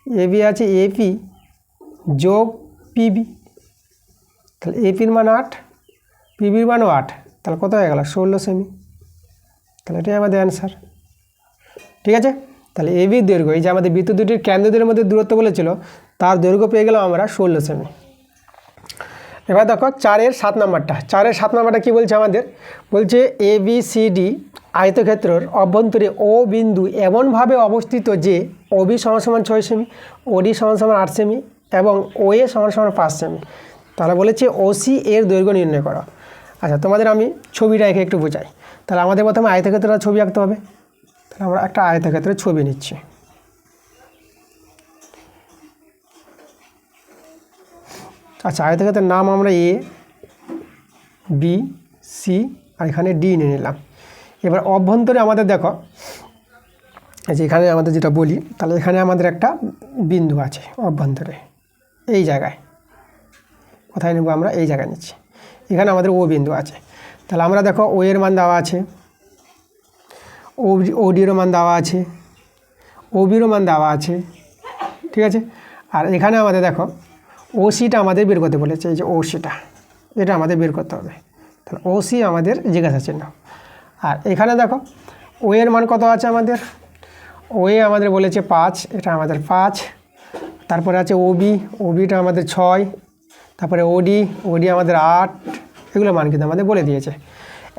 S1: এবি আছে এপি যোগ পিবি, তাহলে এপির মান 8, পিবির মানও 8, তাহলে কত হয়ে গেল 16 সেমি। তাহলে এটাই আমাদের অ্যান্সার। ঠিক আছে। তাহলে এবির দৈর্ঘ্য, এই যে আমাদের বৃত্ত দুটির কেন্দ্রদের মধ্যে দূরত্ব বলেছিল, তার দৈর্ঘ্য পেয়ে গেলাম আমরা 16 সেমি। এবার দেখো 4-এর 7 নম্বরটা। 4-এর 7 নম্বরটা কী বলছে আমাদের? বলছে ABCD আয়তক্ষেত্রের অভ্যন্তরে ও বিন্দু এমনভাবে অবস্থিত যে OB সমান 6 সেমি, OD সমান 8 সেমি এবং OA সমান 5 সেমি। তাহলে বলেছে OC এর দৈর্ঘ্য নির্ণয় করা। আচ্ছা, তোমাদের আমি ছবিটা এঁকে একটু বোঝাই। তাহলে আমাদের প্রথমে আয়তক্ষেত্রের ছবি আঁকতে হবে। তাহলে আমরা একটা আয়তক্ষেত্রের ছবি নিচ্ছি। আচ্ছা, আয়তক্ষেত্রের নাম আমরা A, B, C আর এখানে D নিয়ে নিলাম। এবার অভ্যন্তরে আমাদের দেখো, এই যে এখানে আমাদের যেটা বলি, তাহলে এখানে আমাদের একটা বিন্দু আছে অভ্যন্তরে, এই জায়গায়। কোথায় নেব আমরা? এই জায়গায় নিচ্ছি। এখানে আমাদের ও বিন্দু আছে। তাহলে আমরা দেখো ও এর মান দেওয়া আছে, ওডিরও মান দেওয়া আছে, ওবিরও মান দেওয়া আছে। ঠিক আছে। আর এখানে আমাদের দেখো ওসিটা আমাদের বের করতে বলেছে, এই যে ওসিটা, এটা আমাদের বের করতে হবে। তাহলে ওসি আমাদের জিজ্ঞাসা চিহ্ন। আর এখানে দেখো ও এর মান কত আছে আমাদের? ওয়ে আমাদের বলেছে 5, এটা আমাদের 5। তারপরে আছে ওবি, ওবিটা আমাদের 6। তারপরে ওডি আমাদের 8। এগুলো মান কিন্তু আমাদের বলে দিয়েছে।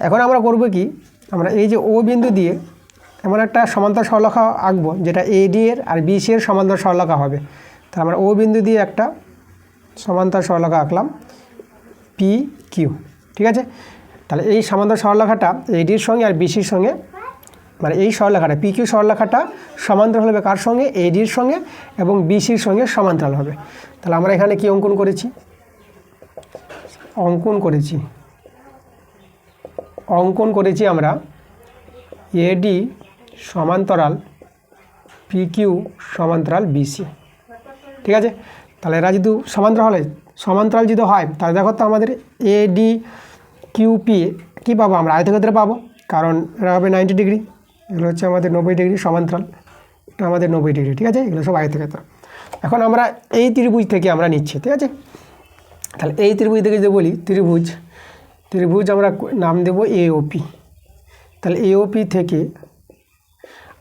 S1: এখন আমরা করব কি, আমরা এই যে ও বিন্দু দিয়ে এমন একটা সমান্তরাল সরলরেখা আঁকবো যেটা এডি এর আর বিসি এর সমান্তরাল সরলরেখা হবে। তা আমরা ও বিন্দু দিয়ে একটা সমান্তরাল সরলরেখা আঁকলাম পি কিউ। ঠিক আছে। তাহলে এই সমান্তরাল সরলরেখাটা এডির সঙ্গে আর বিসির সঙ্গে, মানে এই সরলরেখাটা পি কিউ সরলরেখাটা সমান্তরাল হবে কার সঙ্গে? এডির সঙ্গে এবং বিসির সঙ্গে সমান্তরাল হবে। তাহলে আমরা এখানে কি অঙ্কন করেছি? অঙ্কন করেছি আমরা এডি সমান্তরাল পি কিউ সমান্তরাল বিসি। ঠিক আছে। তাহলে এরা যদি সমান্তরাল যদি হয়, তাহলে দেখো তো আমাদের এডি কিউপি কী পাবো আমরা? আয়তক্ষেত্রে পাবো, কারণ এরা হবে 90 ডিগ্রি, এগুলো হচ্ছে আমাদের 90 ডিগ্রি সমান্তরাল, এটা আমাদের 90 ডিগ্রি। ঠিক আছে। এগুলো সব আয়তক্ষেত্র। এখন আমরা এই ত্রিভুজ থেকে আমরা নিচ্ছি। ঠিক আছে। তাহলে এই ত্রিভুজ থেকে যদি বলি ত্রিভুজ আমরা নাম দেব এওপি। তাহলে এওপি থেকে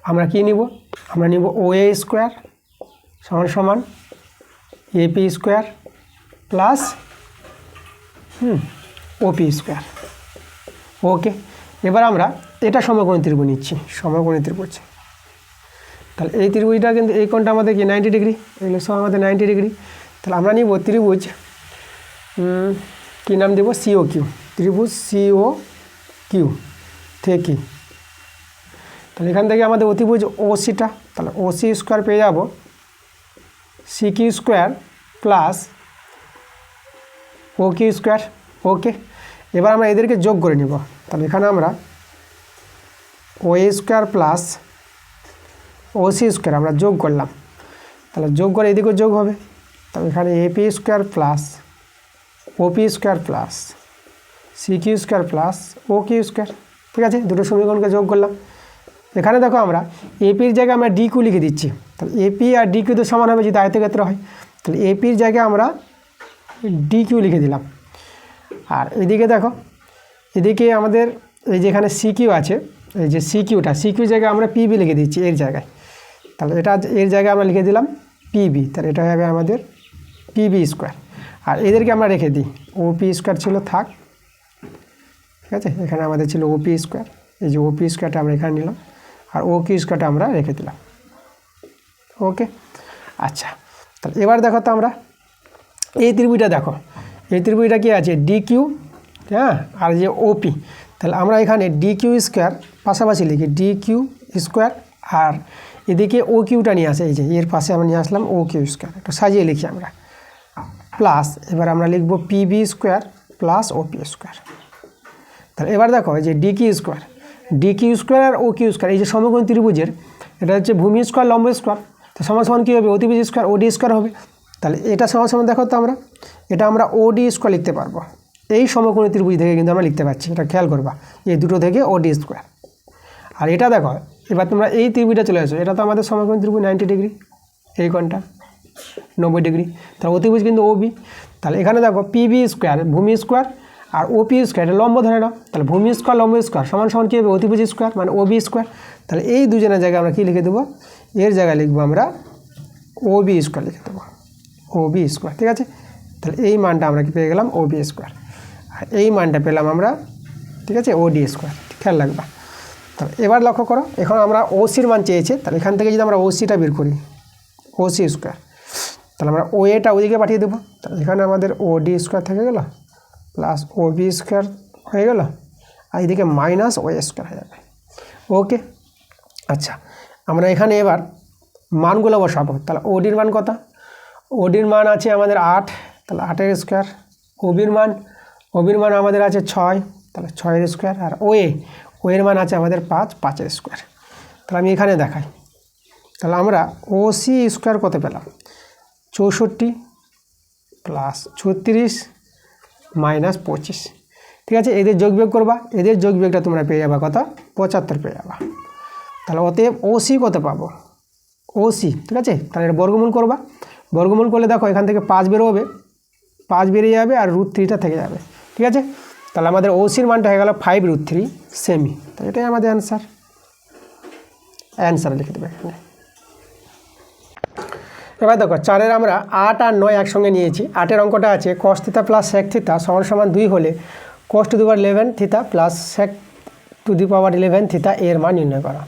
S1: আমরা কি নিব? আমরা নিব ওএ স্কোয়ার সমান AP square plus OP square. Okay. এবার আমরা এটা সমকোণী ত্রিভুজ নিচ্ছি, সমকোণী ত্রিভুজ। তাহলে এই ত্রিভুজটা কিন্তু এই কোণটা আমাদের কি 90 ডিগ্রি, এগুলো সব আমাদের 90 ডিগ্রি। তাহলে আমরা নিব ত্রিভুজ, কী নাম দেব? CO Q. ত্রিভুজ সিও কিউ থেকে, তাহলে এখান থেকে আমাদের অতিভুজ ওসিটা, তাহলে ওসি স্কোয়ার পেয়ে যাব C Q square plus O Q square. Okay. এবার আমরা এদেরকে যোগ করে নিব। তাহলে এখানে আমরা ও এ স্কোয়ার প্লাস ওসি স্কোয়ার আমরা যোগ করলাম। তাহলে যোগ করে এদিকেও যোগ হবে। তাহলে এখানে AP square plus OP square plus C Q square plus O Q square. ঠিক আছে। দুটো সমীকরণকে যোগ করলাম। এখানে দেখো আমরা এপির জায়গায় আমরা ডি কিউ লিখে দিচ্ছি। তাহলে এপি আর ডি কিউ তো সমান হবে যদি আয়তক্ষেত্র হয়। তাহলে এপির জায়গায় আমরা ডি কিউ লিখে দিলাম। আর এদিকে দেখো, এদিকে আমাদের এই যেখানে সি কিউ আছে, এই যে সি কিউ জায়গায় আমরা পিবি লিখে দিচ্ছি এর জায়গায়। তাহলে এটা এর জায়গায় আমরা লিখে দিলাম পিবি। তাহলে এটা হবে আমাদের পিবি স্কোয়ার। আর এদেরকে আমরা রেখে দিই, ওপি স্কোয়ার ছিল থাক। ঠিক আছে। এখানে আমাদের ছিল ওপি স্কোয়ার, এই যে ওপি স্কোয়ারটা আমরা এখানে নিলাম, আর ও কিউ স্কোয়ারটা আমরা রেখে দিলাম। ওকে। আচ্ছা, তাহলে এবার দেখো তো আমরা এই ত্রিভুজটা দেখো, এই ত্রিভুজটা কি আছে? ডি কিউ, হ্যাঁ, আর যে ওপি। তাহলে আমরা এখানে ডি কিউ স্কোয়ার পাশাপাশি লিখি ডি কিউ স্কোয়ার, আর এদিকে ও কিউটা নিয়ে আসে, এই যে এর পাশে আমরা নিয়ে আসলাম ও কিউ স্কোয়ার। একটু সাজিয়ে লিখি আমরা। প্লাস এবার আমরা লিখব PB square plus OP square. তাহলে এবার দেখো যে ডিকিউ স্কোয়ার আর ও কিউ স্কোয়ার, এই যে সমকোণী ত্রিভুজের এটা হচ্ছে ভূমি স্কোয়ার লম্ব স্কোয়ার, তো সমান সমান কী হবে অতিভুজ স্কোয়ার ওডি স্কোয়ার হবে। তাহলে এটা সমান সমান দেখো তো আমরা ওডি স্কোয়ার লিখতে পারবো, এই সমকোণী ত্রিভুজ থেকে কিন্তু আমরা লিখতে পারছি, এটা খেয়াল করবা এই দুটো থেকে ওডি স্কোয়ার। আর এটা দেখো এবার তোমরা এই ত্রিভুজটা চলে আসো, এটা তো আমাদের সমকোণী ত্রিভুজ 90 ডিগ্রি, এই কোণটা 90 ডিগ্রি, তাহলে অতিভুজ কিন্তু ওবি। তাহলে এখানে দেখো পিবি স্কোয়ার ভূমি স্কোয়ার আর ওপি স্কোয়ার এটা লম্ব ধরে নাও, তাহলে ভূমি স্কোয়ার লম্ব স্কোয়ার সমান সমান কী হবে অতিভুজ স্কোয়ার মানে ওবি স্কোয়ার। তাহলে এই দুজনের জায়গায় আমরা কী লিখে দেবো, এর জায়গায় লিখবো আমরা ওবি স্কোয়ার লিখে দেবো, ওবি স্কোয়ার। ঠিক আছে, তাহলে এই মানটা আমরা কি পেয়ে গেলাম ওবি স্কোয়ার, আর এই মানটা পেলাম আমরা ঠিক আছে ওডি স্কোয়ার, খেয়াল রাখবা। তাহলে এবার লক্ষ্য করো, এখন আমরা ওসির মান চেয়েছে, তাহলে এখান থেকে যদি আমরা ওসিটা বের করি ওসি স্কোয়ার, তাহলে আমরা ও এটা ওইদিকে পাঠিয়ে দেবো, তাহলে এখানে আমাদের ওডি স্কোয়ার থেকে গেল প্লাস ওবি স্কোয়ার হয়ে গেল, আর এদিকে মাইনাস ও স্কোয়ার হয়ে যাবে। ওকে, আচ্ছা আমরা এখানে এবার মানগুলো বসাবো। তাহলে ওডির মান কত, ওডির মান আছে আমাদের 8, তাহলে 8-এর স্কোয়ার, ওবির মান আমাদের আছে 6, তাহলে 6-এর স্কোয়ার, আর ওয়ের মান আছে আমাদের 5, 5-এর স্কোয়ার। তাহলে আমি এখানে দেখাই, তাহলে আমরা ওসি স্কোয়ার কত পেলাম 64 প্লাস 36 মাইনাস 25। ঠিক আছে, এদের যোগবিয়োগ করবা, এদের যোগবিয়োগটা তোমরা পেয়ে যাবা কত 75 পেয়ে যাবা। তাহলে অতএব ওসি কত পাবো, ওসি ঠিক আছে, তাহলে এটা বর্গমূল করবা, বর্গমূল করলে দেখো এখান থেকে 5 বেরোবে, 5 বেরিয়ে যাবে আর √3টা থেকে যাবে। ঠিক আছে, তাহলে আমাদের ওসির মানটা হয়ে গেল 5√3 সেমি, তাহলে এটাই আমাদের অ্যান্সার লিখে দেবে এখানে। এবার দেখো 4-এর আমরা 8 আর 9 একসঙ্গে নিয়েছি। 8-এর অঙ্কটা আছে cos theta plus sec theta সমান সমান 2 হলে cos to the power 11 theta plus sec two the power 11 theta এর মান নির্ণয় করা।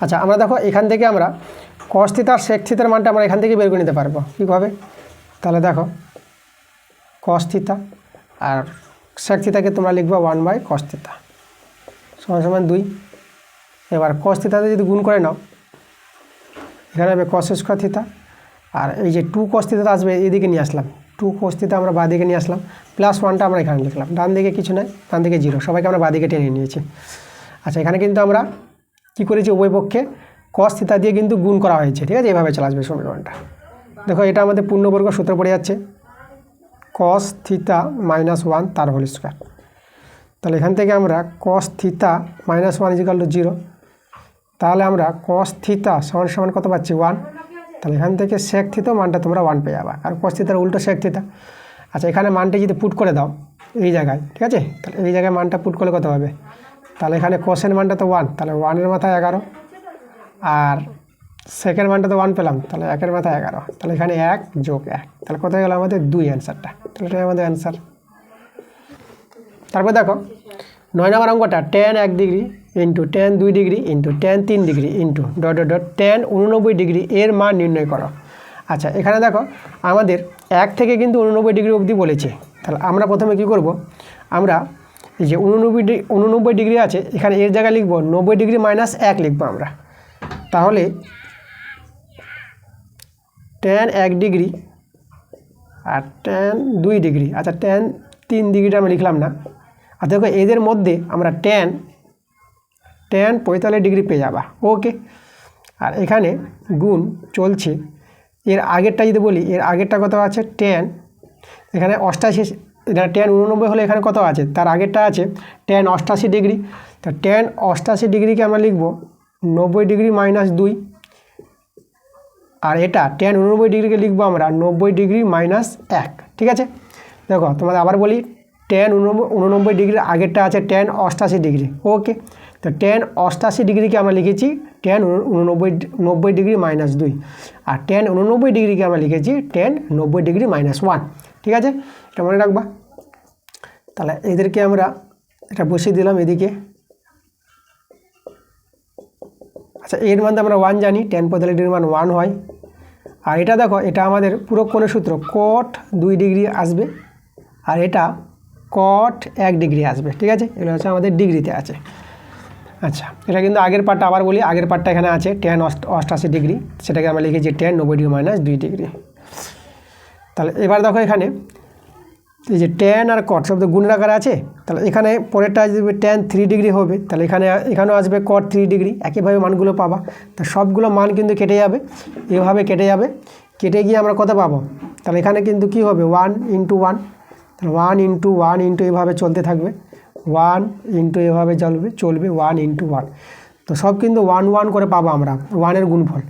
S1: আচ্ছা আমরা দেখো এখান থেকে আমরা cos থিটা আর sec থিটার মানটা আমরা এখান থেকে বের করে নিতে পারবো কীভাবে, তাহলে দেখো cos থিটা আর sec থিটাকে তোমরা লিখবা 1/cos থিটা সমান সমান 2। এবার cos থিটাতে যদি গুণ করে নাও এখানে হবে cos স্কোয়ার থিটা, আর এই যে 2 cos থিটা আসবে এদিকে নিয়ে আসলাম, 2 cos থিটা আমরা বাঁ দিকে নিয়ে আসলাম, প্লাস 1টা আমরা এখানে লিখলাম, ডান দিকে কিছু নাই, ডান দিকে 0, সবাইকে আমরা বাঁ দিকে টেনে নিয়েছি। আচ্ছা এখানে কিন্তু আমরা কি করেছি উভয় পক্ষে cos থিটা দিয়ে কিন্তু গুণ করা হয়েছে। ঠিক আছে, এভাবে চলে আসবে সমীকরণটা। দেখো এটা আমাদের পূর্ণবর্গ সূত্র পড়ে যাচ্ছে cos থিটা -1 তার হোল স্কোয়ার, তাহলে এখান থেকে আমরা cos থিটা -1 = 0, তাহলে আমরা cos থিটা সমান সমান কত পাচ্ছি 1, তাহলে এখান থেকে sec থিটা মানটা তোমরা 1 পেয়ে যাবা, আর cos থিটার উল্টো sec থিটা। আচ্ছা এখানে মানটা যদি পুট করে দাও এই জায়গায়, ঠিক আছে, তাহলে এই জায়গায় মানটা পুট করলে কত হবে, তাহলে এখানে cos-এর মানটা তো 1, তাহলে 1-এর মাথায় 11, আর sec-এর মানটা তো 1 পেলাম, তাহলে 1-এর মাথায় 11, তাহলে এখানে 1 + 1, তাহলে কত হয়ে গেল আমাদের 2 অ্যান্সারটা, তাহলে এটাই আমাদের অ্যান্সার। তারপর দেখো 9 নম্বর অঙ্কটা tan 1 degree into tan 2 degree into tan 3 degree into ... tan 89 degree এর মান নির্ণয় করো। আচ্ছা এখানে দেখো আমাদের 1 থেকে কিন্তু 89 ডিগ্রি অবধি বলেছে, তাহলে আমরা প্রথমে কি করব, আমরা এই যে 89 ডিগ্রি আছে এখানে এর জায়গায় লিখব 90 ডিগ্রি মাইনাস 1 লিখব আমরা, তাহলে tan 1 ডিগ্রি আর tan 2 ডিগ্রি, আচ্ছা tan 3 ডিগ্রিটা আমরা লিখলাম না। আর দেখো এদের মধ্যে আমরা tan 45 ডিগ্রি পেয়ে যাবা। ওকে, আর এখানে গুণ চলছে, এর আগেরটা যদি বলি এর আগেরটা কত আছে tan, এখানে 88, এটা tan 89 হলে এখানে কত আছে তার আগেরটা আছে tan 88 ডিগ্রি, তা tan 88 ডিগ্রিকে আমরা লিখব 90 ডিগ্রি মাইনাস 2, আর এটা tan 89 ডিগ্রিকে লিখবো আমরা 90 ডিগ্রি মাইনাস 1। ঠিক আছে, দেখো তোমাদের আবার বলি tan 89 ডিগ্রির আগেরটা আছে tan 88 ডিগ্রি। ওকে, তো tan 88 ডিগ্রিকে আমরা লিখেছি tan 90 ডিগ্রি মাইনাস 2, আর tan 89 ডিগ্রিকে আমরা লিখেছি tan 90 ডিগ্রি মাইনাস 1। ঠিক আছে, এটা মনে রাখবা। তাহলে এদেরকে আমরা এটা বসিয়ে দিলাম এদিকে। আচ্ছা এর মান আমরা 1 জানি, tan 45 ডিগ্রির মান 1 হয়। আর এটা দেখো এটা আমাদের পুরো কোণের সূত্র cot 2 ডিগ্রি আসবে, আর এটা cot 1 ডিগ্রি আসবে। ঠিক আছে, এটা হচ্ছে আমাদের ডিগ্রিতে আছে। আচ্ছা এটা কিন্তু আগের পার্টটা আবার বলি, আগের পার্টটা এখানে আছে tan 88 ডিগ্রি, সেটাকে আমরা লিখেছি tan 90 ডিগ্রি মাইনাস 2 ডিগ্রি। তাহলে এবার দেখো এখানে এই যে ট্যান আর কট সব তো গুণের আকারে আছে, তাহলে এখানে পরেরটা আসবে ট্যান 3 ডিগ্রি হবে, তাহলে এখানেও আসবে কট 3 ডিগ্রি, একইভাবে মানগুলো পাবা। তা সবগুলো মান কিন্তু কেটে যাবে, এভাবে কেটে যাবে, কেটে গিয়ে আমরা কত পাবো, তাহলে এখানে কিন্তু কি হবে 1 × 1, তাহলে 1 × 1 ইন্টু এভাবে চলতে থাকবে, 1 ইন্টু এভাবে চলবে 1 × 1, তো সব কিন্তু 1 1 করে পাবো আমরা 1-এর গুণফল।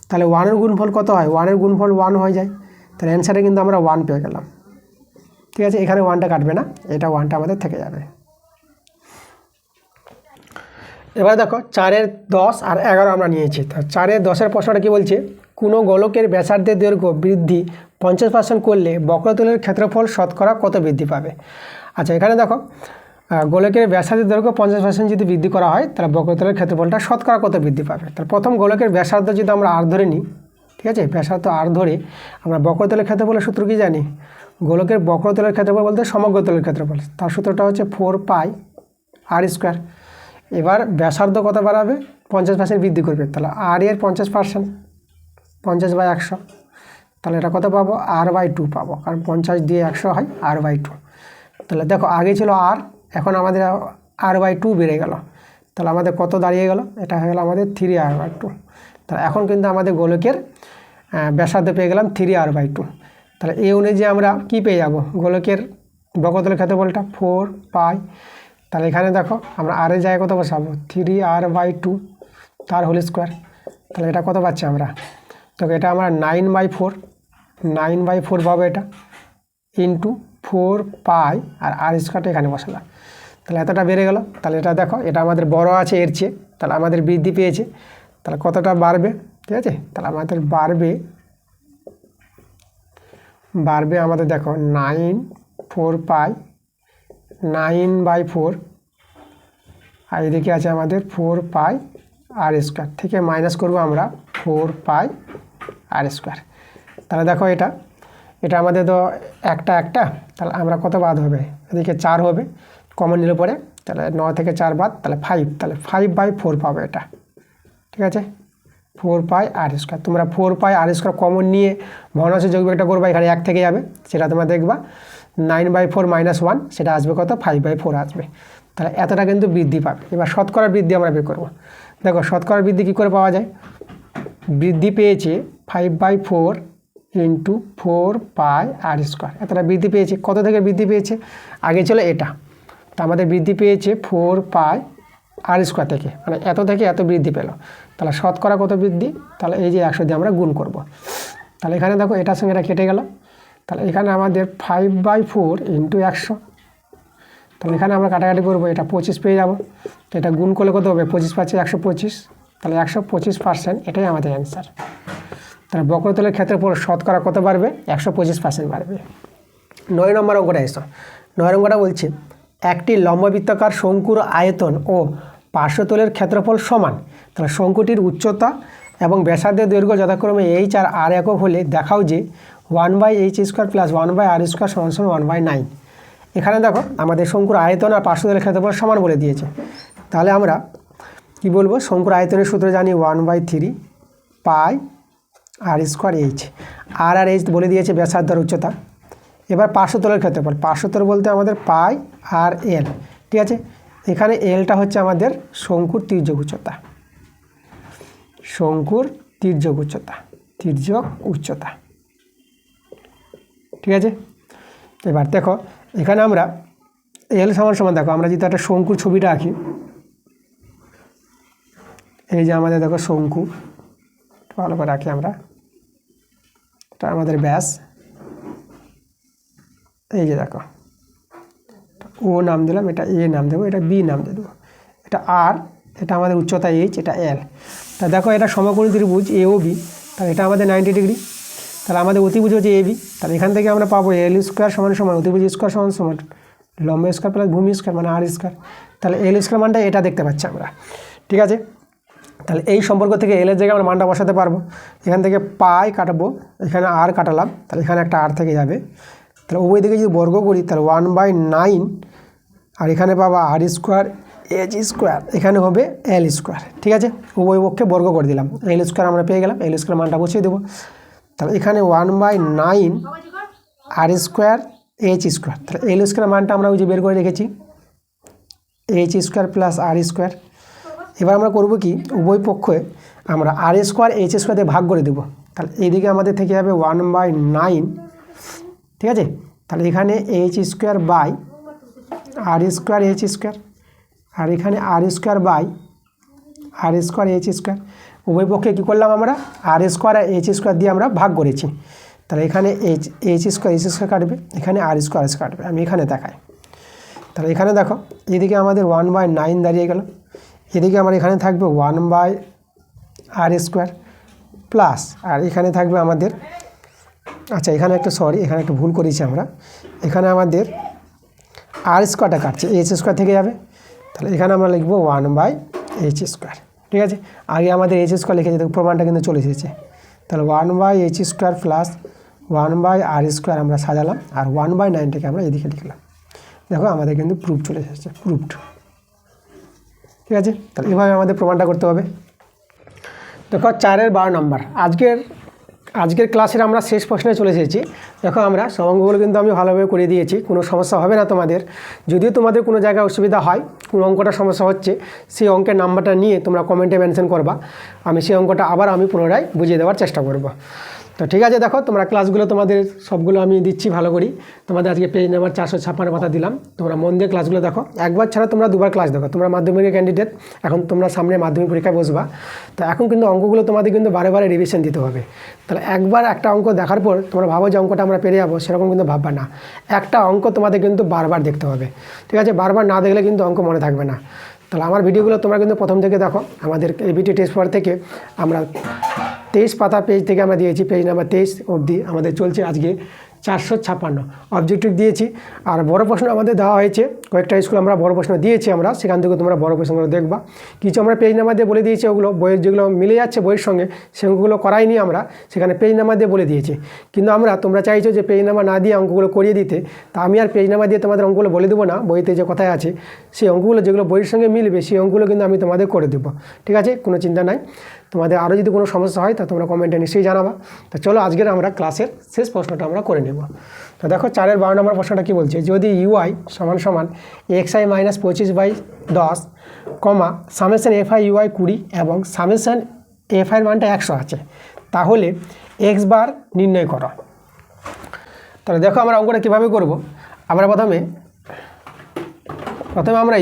S1: তাহলে 1-এর গুণফল কত হয়, 1-এর গুণফল 1 হয়ে যায়, তাহলে অ্যান্সারে কিন্তু আমরা 1 পেয়ে গেলাম। ঠিক আছে, এখানে 1টা কাটবে না, এটা 1টা আমাদের থেকে যাবে। এবার দেখো 4-এর 10 আর 11 আমরা নিয়েছি। তো 4-এর 10-এর প্রশ্নটা কী বলছে, কোনো গোলকের ব্যাসার্ধের দৈর্ঘ্য বৃদ্ধি 50% করলে বক্রতলের ক্ষেত্রফল শতকরা কত বৃদ্ধি পাবে। আচ্ছা, এখানে দেখো গোলকের ব্যাসার্ধের দৈর্ঘ্য 50% যদি বৃদ্ধি করা হয়, তাহলে বক্রতলের ক্ষেত্রফলটা শতকরা কত বৃদ্ধি পাবে। তাহলে প্রথম গোলকের ব্যাসার্ধ যদি আমরা আর ধরে নিই, ঠিক আছে, ব্যাসার্ধ আর ধরে আমরা বক্রতলের ক্ষেত্রফলের সূত্র কি জানি, গোলকের বক্রতলের ক্ষেত্রফল বলতে সমগ্রতলের ক্ষেত্রফল, তার সূত্রটা হচ্ছে 4πr²। এবার ব্যাসার্ধ কত বাড়াবে, 50% বৃদ্ধি করবে, তাহলে আর এর 50%, 50/100, তাহলে এটা কত পাবো, r/2 পাবো, কারণ 50 দিয়ে 100 হয় r/2। তাহলে দেখো আগে ছিল আর, এখন আমাদের r/2 বেড়ে গেল, তাহলে আমাদের কত দাঁড়িয়ে গেল, এটা হয়ে গেল আমাদের 3r/2। তাহলে এখন কিন্তু আমাদের গোলকের ব্যাসার্ধ পেয়ে গেলাম 3r/2। তাহলে এই অনুযায়ী আমরা কি পেয়ে যাব, গোলকের বক্রতলের ক্ষেত্রফলটা 4π, তাহলে এখানে দেখো আমরা আর এর জায়গায় কত বসাবো, 3r/2 তার হোল স্কোয়ার, তাহলে এটা কত পাচ্ছি আমরা, তো এটা আমরা 9/4 পাবো, এটা ইন্টু 4π আর r² এখানে বসালাম, তাহলে এতটা বেড়ে গেল। তাহলে এটা দেখো এটা আমাদের বড় আছে এর চেয়ে, তাহলে আমাদের বৃদ্ধি পেয়েছে, তাহলে কতটা বাড়বে, ঠিক আছে, তাহলে আমাদের বাড়বে আমাদের দেখো 4π 9/4, আর এদিকে আছে আমাদের 4π r² থেকে মাইনাস করবো আমরা 4π r²। তাহলে দেখো এটা আমাদের তো একটা, তাহলে আমরা কত বাদ হবে, এদিকে 4 হবে, কমন নিলে পরে, তাহলে 9 থেকে 4 বাদ, তাহলে 5, তাহলে 5/4 পাবো এটা, ঠিক আছে, 4π r²। তোমরা 4π r² কমন নিয়ে ভগ্নাংশ যোগবিয়োগটা করবা, এখানে 1 থেকে যাবে, সেটা তোমরা দেখবা 9/4 - 1, সেটা আসবে কত, 5/4 আসবে। তাহলে এতটা কিন্তু বৃদ্ধি পাবে। এবার শতকরা বৃদ্ধি আমরা বের করবো। দেখো শতকরা বৃদ্ধি কী করে পাওয়া যায়, বৃদ্ধি পেয়েছে 5/4 × 4π r², এতটা বৃদ্ধি পেয়েছে, কত থেকে বৃদ্ধি পেয়েছে, আগে ছিল এটা, তা আমাদের বৃদ্ধি পেয়েছে 4π r² থেকে, মানে এত থেকে এত বৃদ্ধি পেল, তাহলে শতকরা কত বৃদ্ধি, তাহলে এই যে 100 দিয়ে আমরা গুণ করব। তাহলে এখানে দেখো এটার সঙ্গে এটা কেটে গেল, তাহলে এখানে আমাদের 5/4 × 100, তাহলে এখানে আমরা কাটাকাটি করবো, এটা 25 পেয়ে যাব, তো এটা গুণ করলে কত হবে, 25 পাচ্ছি 125, তাহলে 125%, এটাই আমাদের অ্যান্সার। তাহলে বক্রতলের ক্ষেত্রফল শতকরা কত বাড়বে, 125% বাড়বে। 9 নম্বর অঙ্কটা এসো। 9 অঙ্কটা বলছে একটি লম্ববৃত্তাকার শঙ্কুর আয়তন ও পার্শ্বতলের ক্ষেত্রফল সমান, তাহলে শঙ্কুটির উচ্চতা এবং ব্যাসার্ধের দৈর্ঘ্য যথাক্রমে h আর r একক হলে দেখাও যে 1/h² + 1/r² = 1/9। এখানে দেখো আমাদের শঙ্কুর আয়তন আর পার্শ্বতলের ক্ষেত্রফল সমান বলে দিয়েছে, তাহলে আমরা কি বলবো, শঙ্কুর আয়তনের সূত্র জানি 1/3 π r²h, আর h বলে দিয়েছে ব্যাসার্ধ আর উচ্চতা। এবার পার্শ্বতলের ক্ষেত্রফল, পার্শ্বতল বলতে আমাদের π আর l, ঠিক আছে, এখানে lটা হচ্ছে আমাদের শঙ্কুর তির্যক উচ্চতা, শঙ্কুর তির্যক উচ্চতা, ঠিক আছে। এবার দেখো এখানে আমরা l সমান দেখো আমরা যদি একটা শঙ্কুর ছবিটা আঁকি, এই যে আমাদের দেখো শঙ্কু, ভালো করে আঁকি আমরা, এটা আমাদের ব্যাস, এই যে দেখো ও নাম দিলাম, এটা এ নাম দেবো, এটা বি নাম দিয়ে দেবো, এটা আর, এটা আমাদের উচ্চতা h, এটা l। তা দেখো এটা সমকোণী ত্রিভুজ এ ও বি, তাহলে এটা আমাদের 90 ডিগ্রি, তাহলে আমাদের অতিভুজ হচ্ছে এ বি, তাহলে এখান থেকে আমরা পাবো l² সমান অতিভুজ স্কোয়ার সমান লম্ব স্কোয়ার প্লাস ভূমি স্কোয়ার মানে r², তাহলে l² মানটা এটা দেখতে পাচ্ছি আমরা, ঠিক আছে। তাহলে এই সম্পর্ক থেকে এলের জায়গায় আমরা মানটা বসাতে পারবো, এখান থেকে পাই কাটাবো, এখানে আর কাটালাম, তাহলে এখানে একটা আর থেকে যাবে, তাহলে উভয় দিকে যদি বর্গ করি তাহলে 1/9, আর এখানে পাবো r² h², এখানে হবে l², ঠিক আছে, উভয় পক্ষে বর্গ করে দিলাম, l² আমরা পেয়ে গেলাম, l² মানটা বসিয়ে দেবো, তাহলে এখানে 1/9 আর স্কোয়ার এইচ স্কোয়ার, তাহলে এল স্কোয়ার মানটা আমরা ওই যে বের করে রেখেছি, এইচ স্কোয়ার প্লাস আর স্কোয়ার। এবার আমরা করব কি, উভয় পক্ষে আমরা আর স্কোয়ার এইচ স্কোয়ার দিয়ে ভাগ করে দেবো। তাহলে এইদিকে আমাদের থেকে যাবে 1/9, ঠিক আছে। তাহলে এখানে H square by R square H square, আর এখানে R square by R square H square. উভয় পক্ষে কী করলাম আমরা, R square R H square দিয়ে আমরা ভাগ করেছি। তাহলে এখানে এইচ স্কোয়ার এইচ স্কোয়ার কাটবে, এখানে আর স্কোয়ার কাটবে। আমি এখানে দেখাই, তাহলে এখানে দেখো এদিকে আমাদের 1/9 দাঁড়িয়ে গেল, এদিকে আমার এখানে থাকবে 1/আর স্কোয়ার প্লাস, আর এখানে থাকবে আমাদের, আচ্ছা এখানে একটা এখানে একটা ভুল করেছি আমরা, এখানে আমাদের আর স্কোয়ারটা কাটছে, এইচ স্কোয়ার থেকে যাবে। তাহলে এখানে আমরা লিখবো 1/এইচ স্কোয়ার, ঠিক আছে। আগে আমাদের এইচ স্কোয়ার লিখেছি, দেখো প্রমাণটা কিন্তু চলে এসেছে। তাহলে 1/এইচ স্কোয়ার প্লাস 1/আর স্কোয়ার আমরা সাজালাম, আর 1/9টাকে আমরা এদিকে লিখলাম। দেখো আমাদের কিন্তু প্রুফ চলে এসেছে, প্রুফড, ঠিক আছে। তাহলে এভাবে আমাদের প্রমাণটা করতে হবে। দেখো 4-এর 12 নম্বর, আজকের ক্লাসের আমরা শেষ প্রশ্নে চলে এসেছি। দেখো আমরা সব অঙ্কগুলো কিন্তু আমি ভালোভাবে করে দিয়েছি, কোনো সমস্যা হবে না তোমাদের। যদিও তোমাদের কোনো জায়গায় অসুবিধা হয়, কোনো অঙ্কটা সমস্যা হচ্ছে, সেই অঙ্কের নাম্বারটা নিয়ে তোমরা কমেন্টে মেনশন করবা, আমি সেই অঙ্কটা আবার আমি পুনরায় বুঝিয়ে দেওয়ার চেষ্টা করব। তো ঠিক আছে, দেখো তোমরা ক্লাসগুলো তোমাদের সবগুলো আমি দিচ্ছি ভালো করি। তোমাদের আজকে পেজ নাম্বার 456 পাতা দিলাম, তোমরা মন দিয়ে ক্লাসগুলো দেখো। একবার ছাড়া তোমরা দুবার ক্লাস দেখো। তোমরা মাধ্যমিকের ক্যান্ডিডেট, এখন তোমরা সামনে মাধ্যমিক পরীক্ষায় বসবা, তো এখন কিন্তু অঙ্কগুলো তোমাদের কিন্তু বারে বারে রিভিশন দিতে হবে। তাহলে একবার একটা অঙ্ক দেখার পর তোমরা ভাবো যে অঙ্কটা আমরা পেরে যাবো, সেরকম কিন্তু ভাববা না। একটা অঙ্ক তোমাদের কিন্তু বারবার দেখতে হবে, ঠিক আছে। বারবার না দেখলে কিন্তু অঙ্ক মনে থাকবে না। তাহলে আমার ভিডিওগুলো তোমরা কিন্তু প্রথম থেকে দেখো। আমাদের এবিটি টেস্ট পেপার থেকে আমরা 23 পাতা পেজ থেকে আমরা দিয়েছি, পেজ নাম্বার 23 অবধি আমাদের চলছে আজকে 456 অবজেক্টিভ দিয়েছি। আর বড় প্রশ্ন আমাদের দেওয়া হয়েছে, কয়েকটা স্কুল আমরা বড় প্রশ্ন দিয়েছি আমরা, সেখান থেকে তোমরা বড় প্রশ্নগুলো দেখবা। কিছু আমরা পেজ নাম্বার দিয়ে বলে দিয়েছি, ওগুলো বইয়ের যেগুলো মিলে যাচ্ছে বইয়ের সঙ্গে সেগুলো করাইনি আমরা, সেখানে পেজ নাম্বার দিয়ে বলে দিয়েছি। কিন্তু তোমরা চাইছো যে পেজ নাম্বার না দিয়ে অঙ্কগুলো করিয়ে দিতে, তা আমি আর পেজ নাম্বার দিয়ে তোমাদের অঙ্কগুলো বলে দেবো না। বইতে যে কথায় আছে সেই অঙ্কগুলো যেগুলো বইয়ের সঙ্গে মিলবে সেই অঙ্কগুলো কিন্তু আমি তোমাদের করে দেবো, ঠিক আছে, কোনো চিন্তা নাই। তোমাদের আরও যদি কোনো সমস্যা হয় তা তোমরা কমেন্টে নিশ্চয়ই জানাবা। তো চলো আজকের আমরা ক্লাসের শেষ প্রশ্নটা আমরা করে নেব। তো দেখো 4-এর 12 নম্বর প্রশ্নটা কী বলছে, যদি ইউআই সমান xi minus 25/10 summation FI UI 20 এবং সামেশন এফআইয়ের মানটা 100 আছে, তাহলে এক্স বার নির্ণয় করো। তাহলে দেখো আমরা অঙ্কটা কীভাবে করব। আমরা প্রথমে আমরা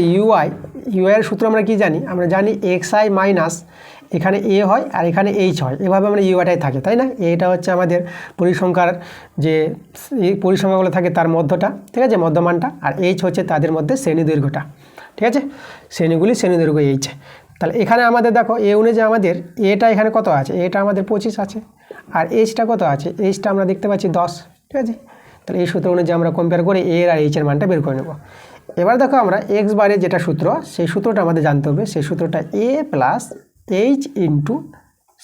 S1: ইউআইয়ের সূত্র আমরা কি জানি, আমরা জানি xi মাইনাস এখানে এ হয় আর এখানে এইচ হয়, এভাবে আমরা ইউআইটাই থাকে, তাই না। এটা হচ্ছে আমাদের পরিসংখ্যার যে পরিসংখ্যাগুলো থাকে তার মধ্যটা, ঠিক আছে, মধ্যমানটা, আর এইচ হচ্ছে তাদের মধ্যে শ্রেণী দৈর্ঘ্যটা, ঠিক আছে, শ্রেণী দৈর্ঘ্য এইচ। তাহলে এখানে আমাদের দেখো এ অনুযায়ী আমাদের এটা এখানে কত আছে, এটা আমাদের 25 আছে, আর এইচটা কত আছে, এইচটা আমরা দেখতে পাচ্ছি 10, ঠিক আছে। তাহলে এই সূত্র অনুযায়ী আমরা কম্পেয়ার করে এর আর এইচের মানটা বের করে নেব। এবার দেখো আমরা এক্স বারের যেটা সূত্র, সেই সূত্রটা আমাদের জানতে হবে। সেই সূত্রটা A plus H into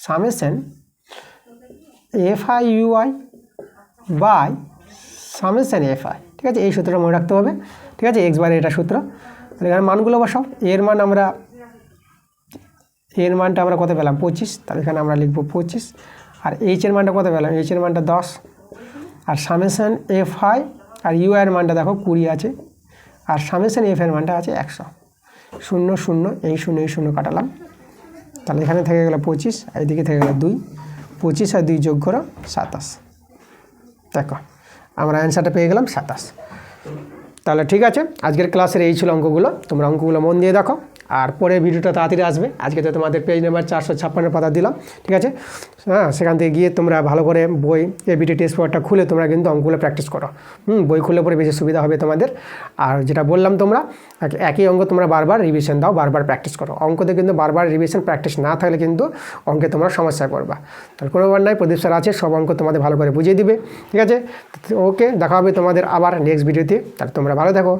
S1: summation FI UI by summation FI, ঠিক আছে, এই সূত্রটা মনে রাখতে হবে, ঠিক আছে। এক্স বারের এটা সূত্র। এখানে মানগুলো বসাও। এর মানটা আমরা কত পেলাম 25, তাহলে এখানে আমরা লিখবো 25। আর এইচের মানটা কত পেলাম, এইচের মানটা 10। আর সামেশন এফআই আর ইউআইয়ের মানটা দেখো 20 আছে, আর সামেশন এফআইয়ের মানটা আছে 100। 0 0 এই 0 কাটালাম, তাহলে এখানে থেকে গেল 25, আর এদিকে থেকে গেল 2। 25 আর 2 যোগ করো 27। দেখো আমরা অ্যান্সারটা পেয়ে গেলাম 27। তাহলে ঠিক আছে, আজকের ক্লাসের এই ছিল অঙ্কগুলো। তোমরা অঙ্কগুলো মন দিয়ে দেখো, আর পরে ভিডিওটা তাড়াতাড়ি আসবে। আজকে তো তোমাদের পেজ নাম্বার 456 পাতা দিলাম, ঠিক আছে। হ্যাঁ, সেখান থেকে গিয়ে তোমরা ভালো করে বই এবিটি টেস্ট পেপারটা খুলে তোমরা কিন্তু অঙ্কগুলো প্র্যাকটিস করো। বই খুলে পরে বেশি সুবিধা হবে তোমাদের। আর যেটা বললাম, তোমরা একই অঙ্ক তোমরা বারবার রিভিশন দাও, বারবার প্র্যাকটিস করো। অঙ্কতে কিন্তু বারবার রিভিশন প্র্যাকটিস না থাকলে কিন্তু অঙ্কে তোমরা সমস্যায় পড়বা। তাহলে কোনো ব্যাপার নাই, প্রদীপ স্যার আছে, সব অঙ্ক তোমাদের ভালো করে বুঝিয়ে দিবে, ঠিক আছে। ওকে, দেখা হবে তোমাদের আবার নেক্সট ভিডিওতে। তাহলে তোমরা ভালো থাকো।